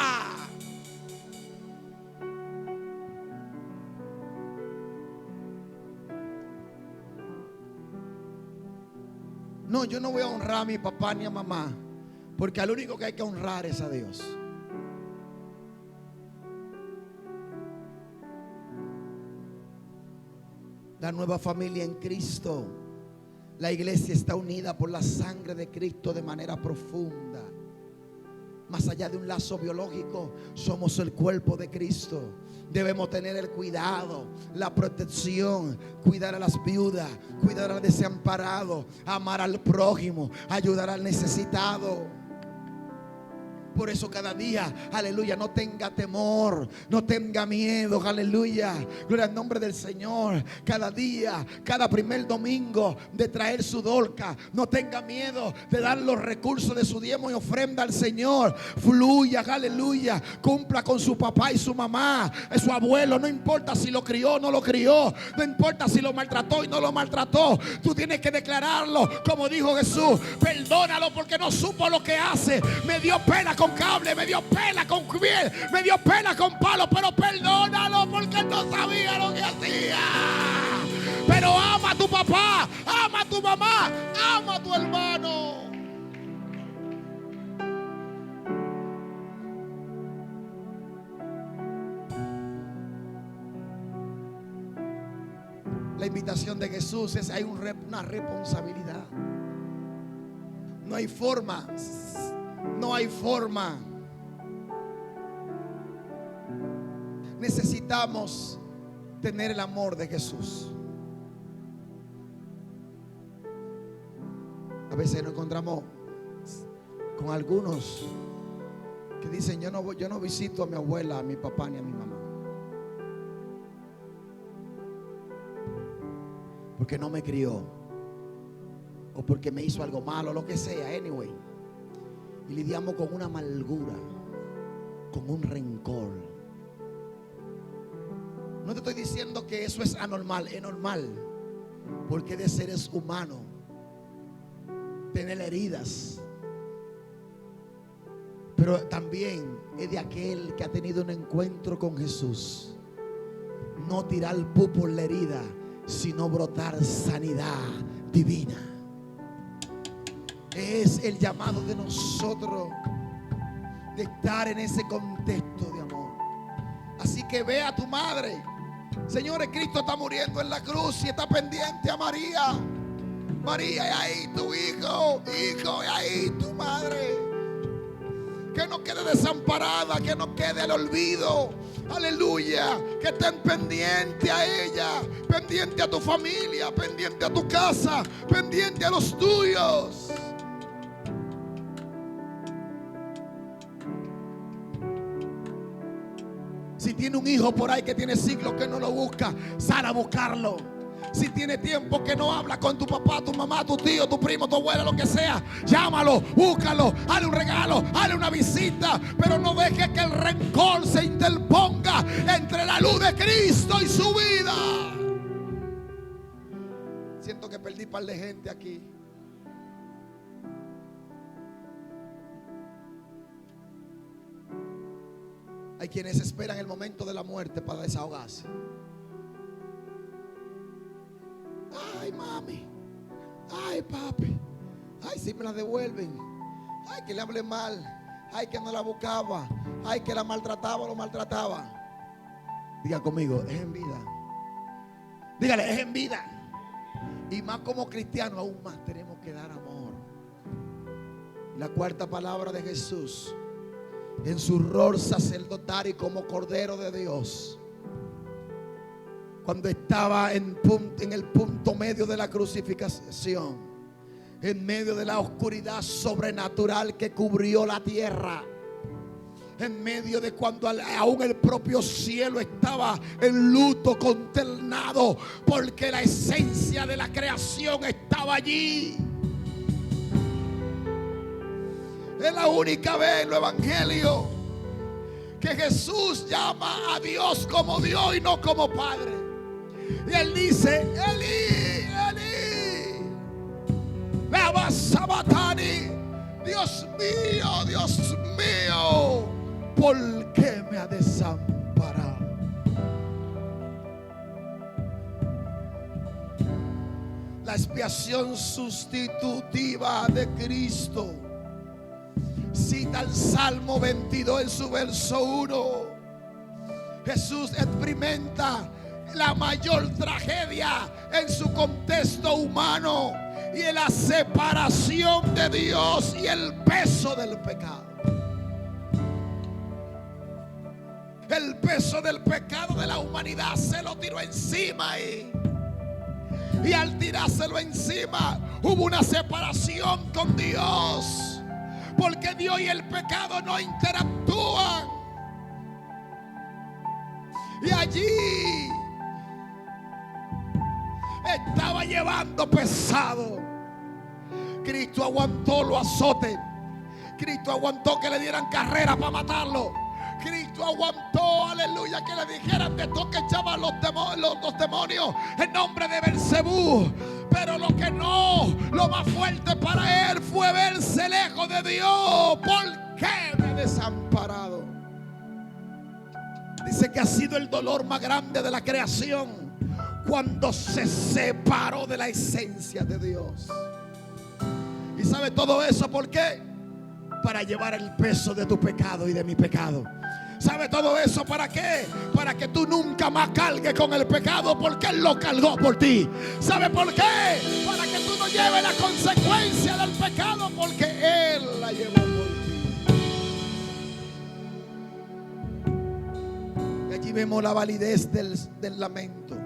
No, yo no voy a honrar a mi papá ni a mamá, porque al único que hay que honrar es a Dios. La nueva familia en Cristo, la iglesia está unida por la sangre de Cristo de manera profunda. Más allá de un lazo biológico, somos el cuerpo de Cristo. Debemos tener el cuidado, la protección, cuidar a las viudas, cuidar al desamparado, amar al prójimo, ayudar al necesitado. Por eso cada día, aleluya, no tenga temor, no tenga miedo, aleluya, gloria al nombre del Señor. Cada día, cada primer domingo de traer su dolca, no tenga miedo de dar los recursos de su diezmo y ofrenda al Señor. Fluya, aleluya, cumpla con su papá y su mamá, su abuelo, no importa si lo crió o no lo crió, no importa si lo maltrató y no lo maltrató. Tú tienes que declararlo, como dijo Jesús: perdónalo porque no supo lo que hace. Me dio pena con cable, me dio pena con piel, me dio pena con palo, pero perdónalo porque no sabía lo que hacía. Pero ama a tu papá, ama a tu mamá, ama a tu hermano. La invitación de Jesús es: hay una responsabilidad. No hay forma. No hay forma. Necesitamos tener el amor de Jesús. A veces nos encontramos con algunos que dicen: yo no visito a mi abuela, a mi papá ni a mi mamá, porque no me crió, o porque me hizo algo malo, lo que sea. Anyway, y lidiamos con una amargura, con un rencor. No te estoy diciendo que eso es anormal, es normal, porque de seres humanos tener heridas. Pero también es de aquel que ha tenido un encuentro con Jesús, no tirar pu por la herida, sino brotar sanidad divina. Es el llamado de nosotros de estar en ese contexto de amor. Así que ve a tu madre. Señores, Cristo está muriendo en la cruz y está pendiente a María. María, y ahí tu hijo, y ahí tu madre. Que no quede desamparada, que no quede al olvido. Aleluya, que estén pendiente a ella, pendiente a tu familia, pendiente a tu casa, pendiente a los tuyos. Si tiene un hijo por ahí que tiene siglos que no lo busca, sal a buscarlo. Si tiene tiempo que no habla con tu papá, tu mamá, tu tío, tu primo, tu abuela, lo que sea, llámalo, búscalo, hazle un regalo, hazle una visita. Pero no deje que el rencor se interponga entre la luz de Cristo y su vida. Siento que perdí un par de gente aquí. Hay quienes esperan el momento de la muerte para desahogarse. Ay, mami. Ay, papi. Ay, si me la devuelven. Ay, que le hable mal. Ay, que no la buscaba. Ay, que la maltrataba o lo maltrataba. Diga conmigo, es en vida. Dígale, es en vida. Y más como cristianos, aún más tenemos que dar amor. La cuarta palabra de Jesús, en su rol sacerdotal y como Cordero de Dios, cuando estaba en el punto medio de la crucifixión, en medio de la oscuridad sobrenatural que cubrió la tierra, en medio de cuando aún el propio cielo estaba en luto, consternado, porque la esencia de la creación estaba allí. Es la única vez en el evangelio que Jesús llama a Dios como Dios y no como Padre. Y él dice: Eli, Eli, lama sabachthani. Dios mío, ¿por qué me ha desamparado? La expiación sustitutiva de Cristo. Cita el Salmo 22 en su verso 1. Jesús experimenta la mayor tragedia en su contexto humano, y en la separación de Dios y el peso del pecado. El peso del pecado de la humanidad se lo tiró encima y al tirárselo encima hubo una separación con Dios, porque Dios y el pecado no interactúan. Y allí estaba llevando pesado. Cristo aguantó los azotes. Cristo aguantó que le dieran carrera para matarlo. Cristo aguantó, aleluya, que le dijeran de todo que echaban los demonios en nombre de Belcebú. Pero lo más fuerte para él fue verse lejos de Dios. ¿Por qué me he desamparado? Dice que ha sido el dolor más grande de la creación cuando se separó de la esencia de Dios. ¿Y sabe todo eso por qué? Para llevar el peso de tu pecado y de mi pecado. ¿Sabe todo eso para qué? Para que tú nunca más cargues con el pecado, porque Él lo cargó por ti. ¿Sabe por qué? Para que tú no lleves la consecuencia del pecado, porque Él la llevó por ti. Y allí vemos la validez del lamento.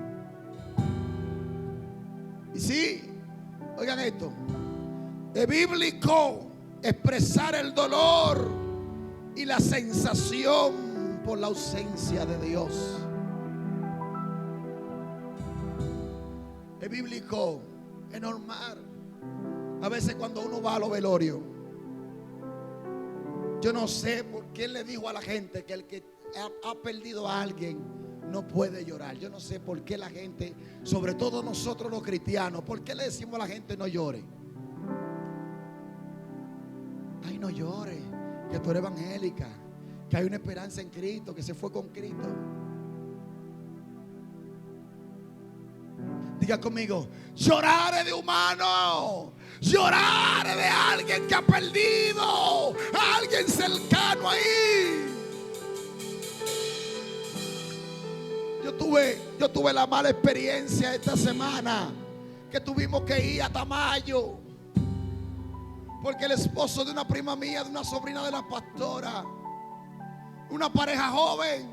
Y sí, oigan esto, es bíblico expresar el dolor y la sensación por la ausencia de Dios. Es bíblico, es normal. A veces cuando uno va a los velorios, yo no sé por qué le digo a la gente que el que ha perdido a alguien no puede llorar. Yo no sé por qué la gente, sobre todo nosotros los cristianos, ¿por qué le decimos a la gente no llore? Ay, no llore, que tú eres evangélica, que hay una esperanza en Cristo, que se fue con Cristo. Diga conmigo: llorar es de humano, llorar es de alguien que ha perdido a alguien cercano ahí. Yo tuve la mala experiencia esta semana que tuvimos que ir a Tamayo, porque el esposo de una prima mía, de una sobrina de la pastora, una pareja joven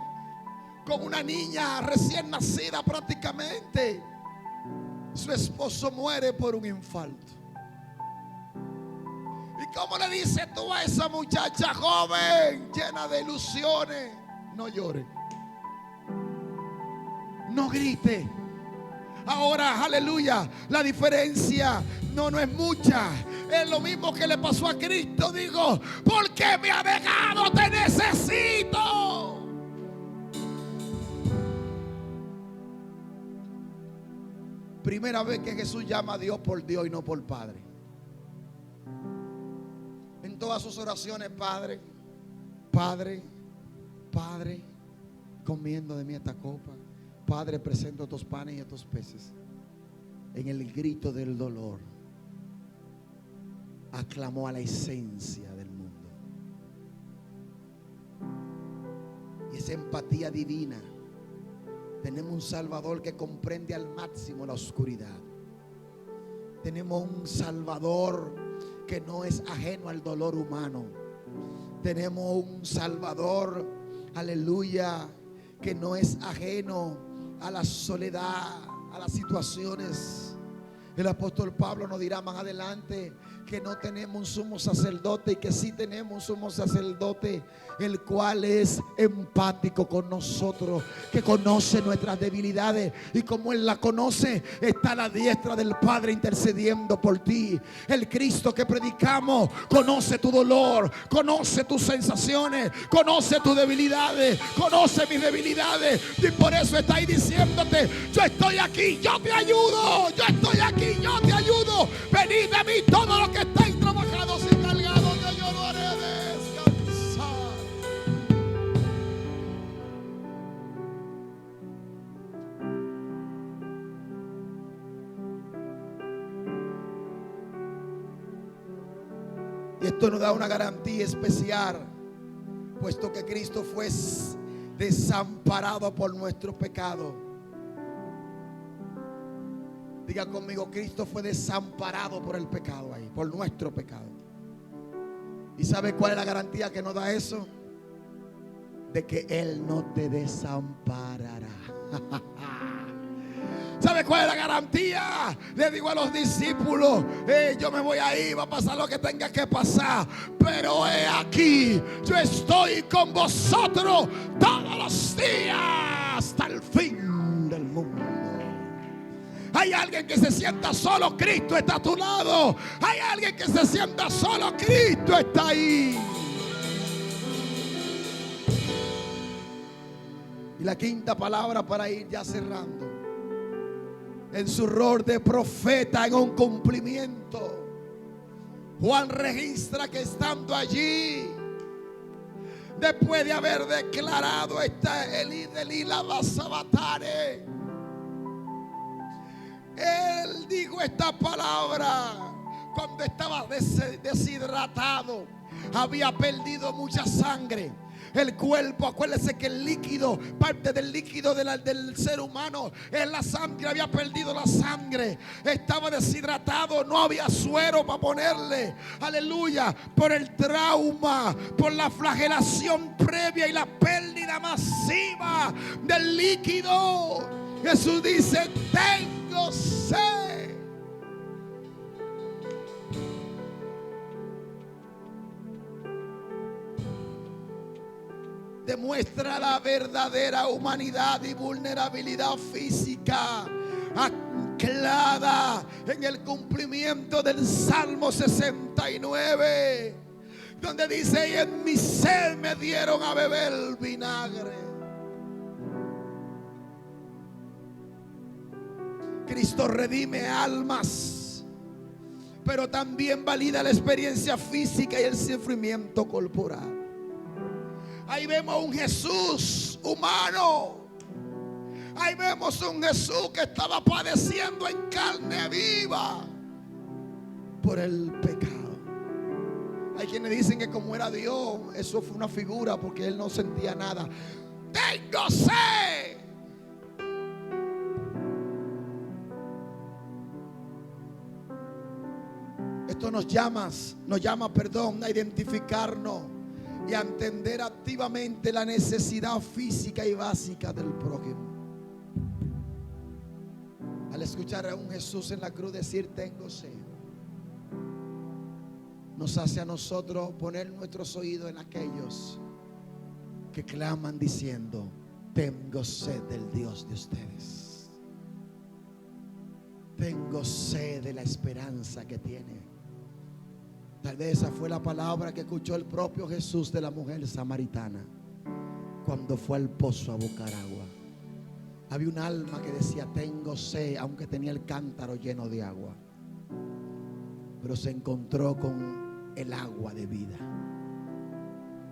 con una niña recién nacida prácticamente, su esposo muere por un infarto. ¿Y cómo le dices tú a esa muchacha joven llena de ilusiones? No llore, no grite. Ahora, aleluya, la diferencia no es mucha. Es lo mismo que le pasó a Cristo. Digo, ¿por qué me ha dejado? Te necesito. Primera vez que Jesús llama a Dios por Dios y no por Padre. En todas sus oraciones: Padre, Padre, Padre, comiendo de mí esta copa. Padre, presento estos panes y estos peces. En el grito del dolor. aclamó a la esencia del mundo. Y esa empatía divina. Tenemos un Salvador que comprende al máximo la oscuridad. Tenemos un Salvador que no es ajeno al dolor humano. Tenemos un Salvador, aleluya, que no es ajeno a la soledad, a las situaciones. El apóstol Pablo nos dirá más adelante que no tenemos un sumo sacerdote, y que sí tenemos un sumo sacerdote, el cual es empático con nosotros, que conoce nuestras debilidades, y como Él la conoce, está a la diestra del Padre intercediendo por ti. El Cristo que predicamos conoce tu dolor, conoce tus sensaciones, conoce tus debilidades, conoce mis debilidades, y por eso está ahí diciéndote: yo estoy aquí, yo te ayudo, yo estoy aquí, yo te ayudo. Venid a mí todos los que estáis trabajados y cargados, que yo lo haré descansar. Y esto nos da una garantía especial, puesto que Cristo fue desamparado por nuestro pecado. Diga conmigo: Cristo fue desamparado por el pecado ahí, por nuestro pecado. ¿Y sabe cuál es la garantía que nos da eso? De que Él no te desamparará. ¿Sabe cuál es la garantía? Le digo a los discípulos: yo me voy a ir, va a pasar lo que tenga que pasar, pero he aquí, yo estoy con vosotros todos los días hasta el fin del mundo. Hay alguien que se sienta solo, Cristo está a tu lado. Hay alguien que se sienta solo, Cristo está ahí. Y la quinta palabra, para ir ya cerrando, en su rol de profeta en un cumplimiento, Juan registra que estando allí, después de haber declarado esta Elí lava sabatare, Él dijo esta palabra cuando estaba deshidratado, había perdido mucha sangre. El cuerpo, acuérdese que el líquido, parte del líquido del ser humano es la sangre. Había perdido la sangre, estaba deshidratado, no había suero para ponerle, aleluya, por el trauma, por la flagelación previa y la pérdida masiva del líquido. Jesús dice: tengo sed. Demuestra la verdadera humanidad y vulnerabilidad física, anclada en el cumplimiento del Salmo 69, donde dice: y en mi sed me dieron a beber vinagre. Cristo redime almas, pero también valida la experiencia física y el sufrimiento corporal. Ahí vemos un Jesús humano. Ahí vemos un Jesús que estaba padeciendo en carne viva por el pecado. Hay quienes dicen que como era Dios, eso fue una figura, porque Él no sentía nada. Tengo sed. Esto nos llama, a identificarnos y a entender activamente la necesidad física y básica del prójimo. Al escuchar a un Jesús en la cruz decir: tengo sed, nos hace a nosotros poner nuestros oídos en aquellos que claman diciendo: tengo sed del Dios de ustedes. Tengo sed de la esperanza que tiene. Tal vez esa fue la palabra que escuchó el propio Jesús de la mujer samaritana cuando fue al pozo a buscar agua. Había un alma que decía: tengo sed, aunque tenía el cántaro lleno de agua. Pero se encontró con el agua de vida.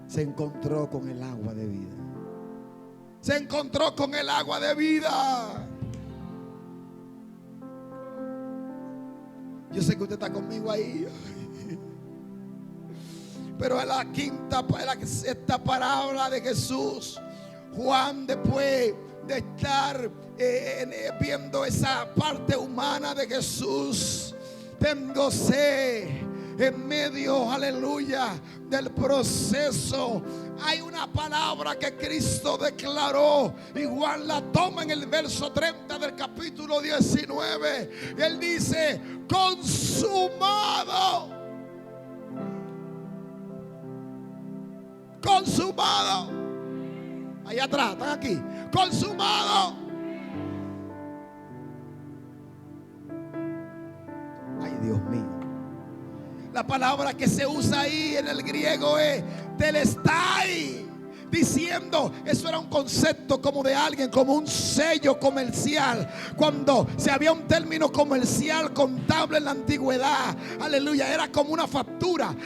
Se encontró con el agua de vida. Se encontró con el agua de vida. Yo sé que usted está conmigo ahí. pero en la sexta parábola de Jesús, Juan, después de estar viendo esa parte humana de Jesús, tengo sed. En medio, aleluya, del proceso, hay una palabra que Cristo declaró y Juan la toma en el verso 30 del capítulo 19. Él dice: consumado. Consumado. Allá atrás, están aquí. Consumado. Ay, Dios mío. La palabra que se usa ahí en el griego es telestai, diciendo, eso era un concepto como de alguien, como un sello comercial. Cuando se había un término comercial contable en la antigüedad, aleluya, era como una factura.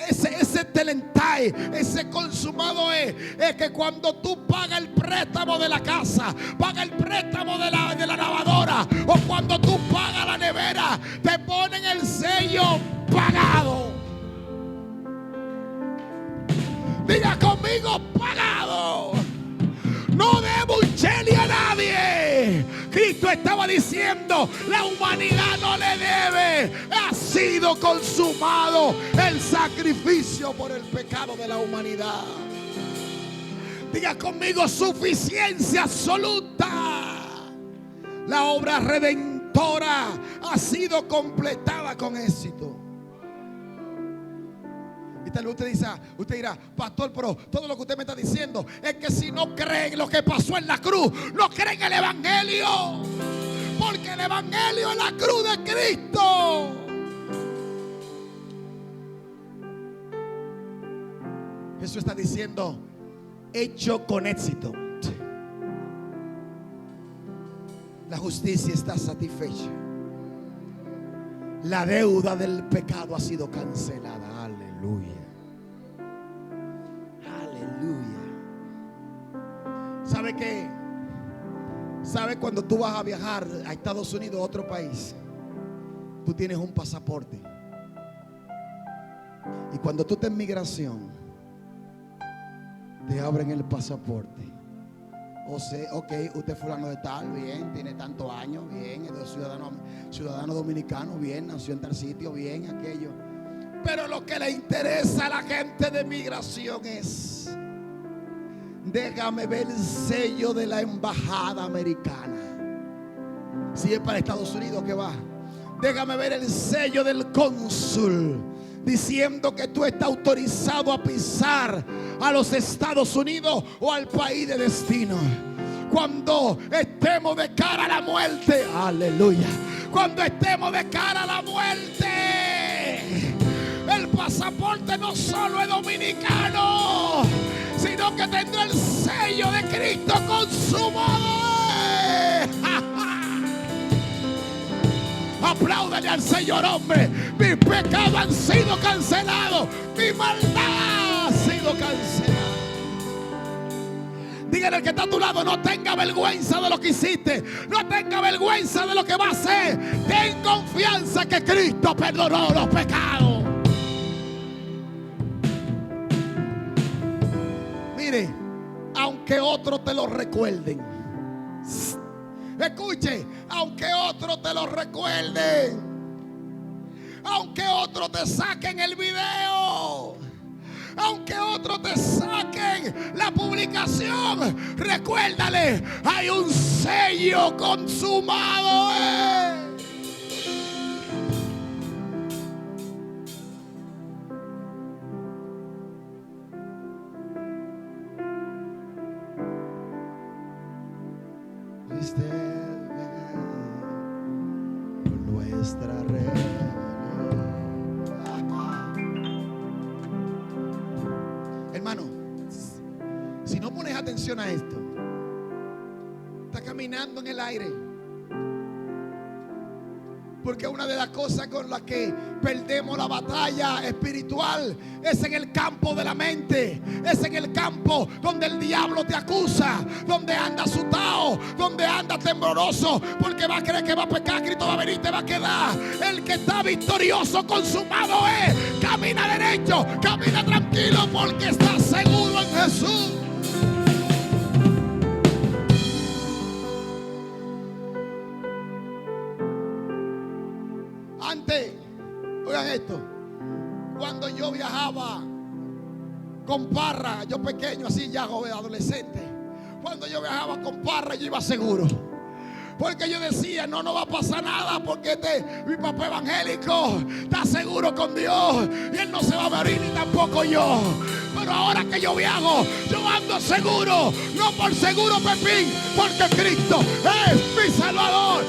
Ese telentai, ese consumado es que cuando tú pagas el préstamo de la casa, pagas el préstamo de la lavadora, o cuando tú pagas la nevera, te ponen el sello pagado. Diga conmigo: pagado. No debo un cheli a nadie. Cristo estaba diciendo: la humanidad no le debe. Ha sido consumado el sacrificio por el pecado de la humanidad. Diga conmigo: suficiencia absoluta. La obra redentora ha sido completada con éxito. Y tal vez usted dirá: pastor, pero todo lo que usted me está diciendo es que si no creen lo que pasó en la cruz, no creen el evangelio. Porque el evangelio es la cruz de Cristo. Jesús está diciendo: hecho con éxito. La justicia está satisfecha. La deuda del pecado ha sido cancelada. Aleluya. Aleluya. ¿Sabe qué? ¿Sabe cuando tú vas a viajar a Estados Unidos o a otro país? Tú tienes un pasaporte. Y cuando tú estás en migración, te abren el pasaporte. O sea, ok, usted es fulano de tal, bien, tiene tantos años, bien, es ciudadano dominicano, bien, nació en tal sitio, bien, aquello. Pero lo que le interesa a la gente de migración es: déjame ver el sello de la embajada americana. Si es para Estados Unidos que va, déjame ver el sello del cónsul, diciendo que tú estás autorizado a pisar a los Estados Unidos o al país de destino. Cuando estemos de cara a la muerte, aleluya, cuando estemos de cara a la muerte, el pasaporte no solo es dominicano, sino que tendrá el sello de Cristo consumado. Apláudale al Señor, hombre. Mis pecados han sido cancelados. Mi maldad ha sido cancelada. Dígale al que está a tu lado: no tenga vergüenza de lo que hiciste. No tenga vergüenza de lo que va a hacer. Ten confianza que Cristo perdonó los pecados. Mire, aunque otros te lo recuerden, escuche, aunque otros te lo recuerden, aunque otros te saquen el video, aunque otros te saquen la publicación, recuérdale: hay un sello consumado. Nuestra hermano, si no pones atención a esto, está caminando en el aire. Porque una de las cosas con las que perdemos la batalla espiritual es en el campo de la mente. Es en el campo donde el diablo te acusa, donde anda asustado, tranquilo, donde anda tembloroso, porque va a creer que va a pecar, Cristo va a venir y te va a quedar. El que está victorioso, consumado es. Camina derecho, camina tranquilo, porque está seguro en Jesús. Antes, oigan esto, cuando yo viajaba con Parra, yo pequeño, así ya joven, adolescente, cuando yo viajaba con Parra, yo iba seguro. Porque yo decía, no va a pasar nada, porque mi papá evangélico está seguro con Dios y él no se va a morir, ni tampoco yo. Pero ahora que yo viajo, yo ando seguro, no por seguro Pepín, porque Cristo es mi Salvador.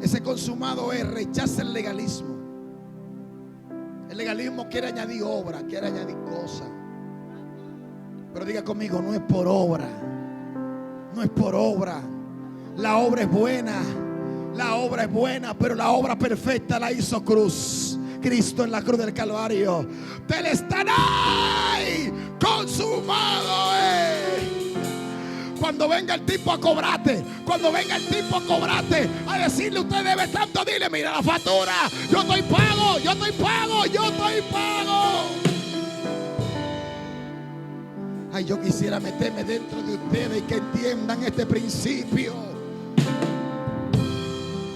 Ese consumado es, rechaza el legalismo. El legalismo quiere añadir obra, quiere añadir cosas. Pero diga conmigo, no es por obra. No es por obra. La obra es buena. La obra es buena, pero la obra perfecta la hizo Cristo en la cruz del Calvario. Telestai, consumado es. Cuando venga el tipo a cobrarte, cuando venga el tipo a cobrarte, a decirle usted debe tanto, dile, mira la factura, yo estoy pago, yo estoy pago, yo estoy pago. Ay, yo quisiera meterme dentro de ustedes y que entiendan este principio.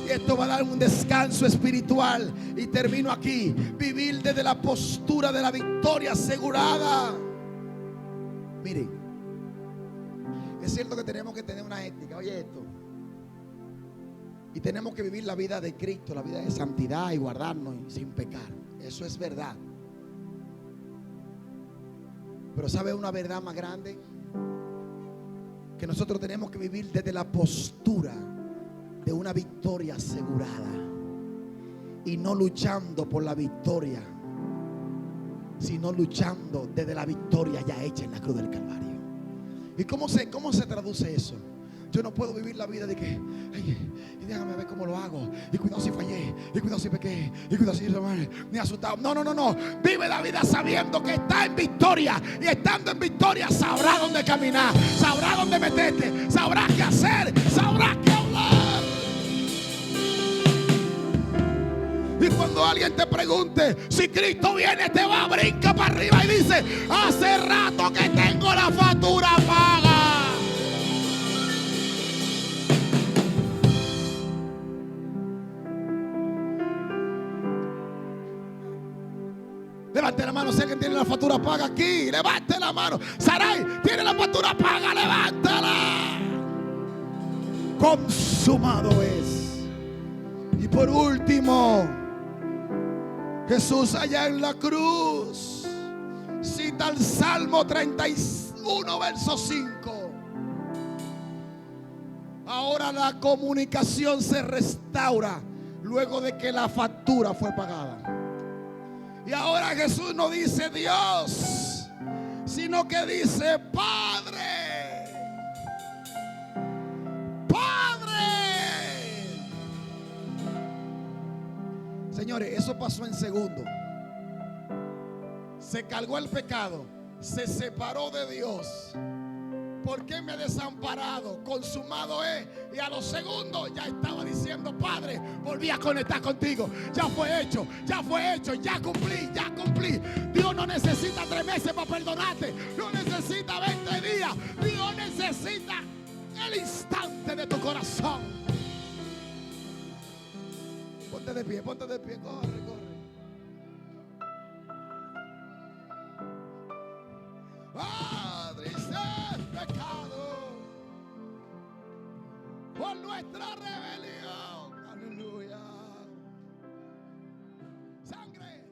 Y esto va a dar un descanso espiritual. Y termino aquí. Vivir desde la postura de la victoria asegurada. Miren, es cierto que tenemos que tener una ética. Oye esto. Y tenemos que vivir la vida de Cristo, la vida de santidad y guardarnos sin pecar. Eso es verdad. Pero ¿sabe una verdad más grande? Que nosotros tenemos que vivir desde la postura de una victoria asegurada. Y no luchando por la victoria, sino luchando desde la victoria ya hecha en la cruz del Calvario. ¿Y cómo se traduce eso? Yo no puedo vivir la vida de que, ay, déjame ver cómo lo hago. Y cuidado si fallé, y cuidado si pequé, y cuidado si me he asustado. No. Vive la vida sabiendo que está en victoria. Y estando en victoria sabrá dónde caminar, sabrá dónde meterte, sabrá qué hacer, sabrá qué hablar. Y cuando alguien te pregunte si Cristo viene, te va a brincar para arriba y dice, hace rato que tengo la factura paga. Levante la mano si alguien tiene la factura paga aquí. Levante la mano. Sarai, tiene la factura paga, levántala. Consumado es. Y por último, Jesús allá en la cruz cita el Salmo 31 verso 5. Ahora la comunicación se restaura luego de que la factura fue pagada. Y ahora Jesús no dice Dios, sino que dice Padre. Padre. Señores, eso pasó en segundo. Se cargó el pecado, se separó de Dios. ¿Por qué me he desamparado? Consumado es. Y a los segundos ya estaba diciendo, Padre, volví a conectar contigo. Ya fue hecho, ya cumplí. Dios no necesita 3 meses para perdonarte. No necesita 20 días. Dios necesita el instante de tu corazón. Ponte de pie, corre. Padre, ese pecado por nuestra rebelión. Aleluya. Sangre.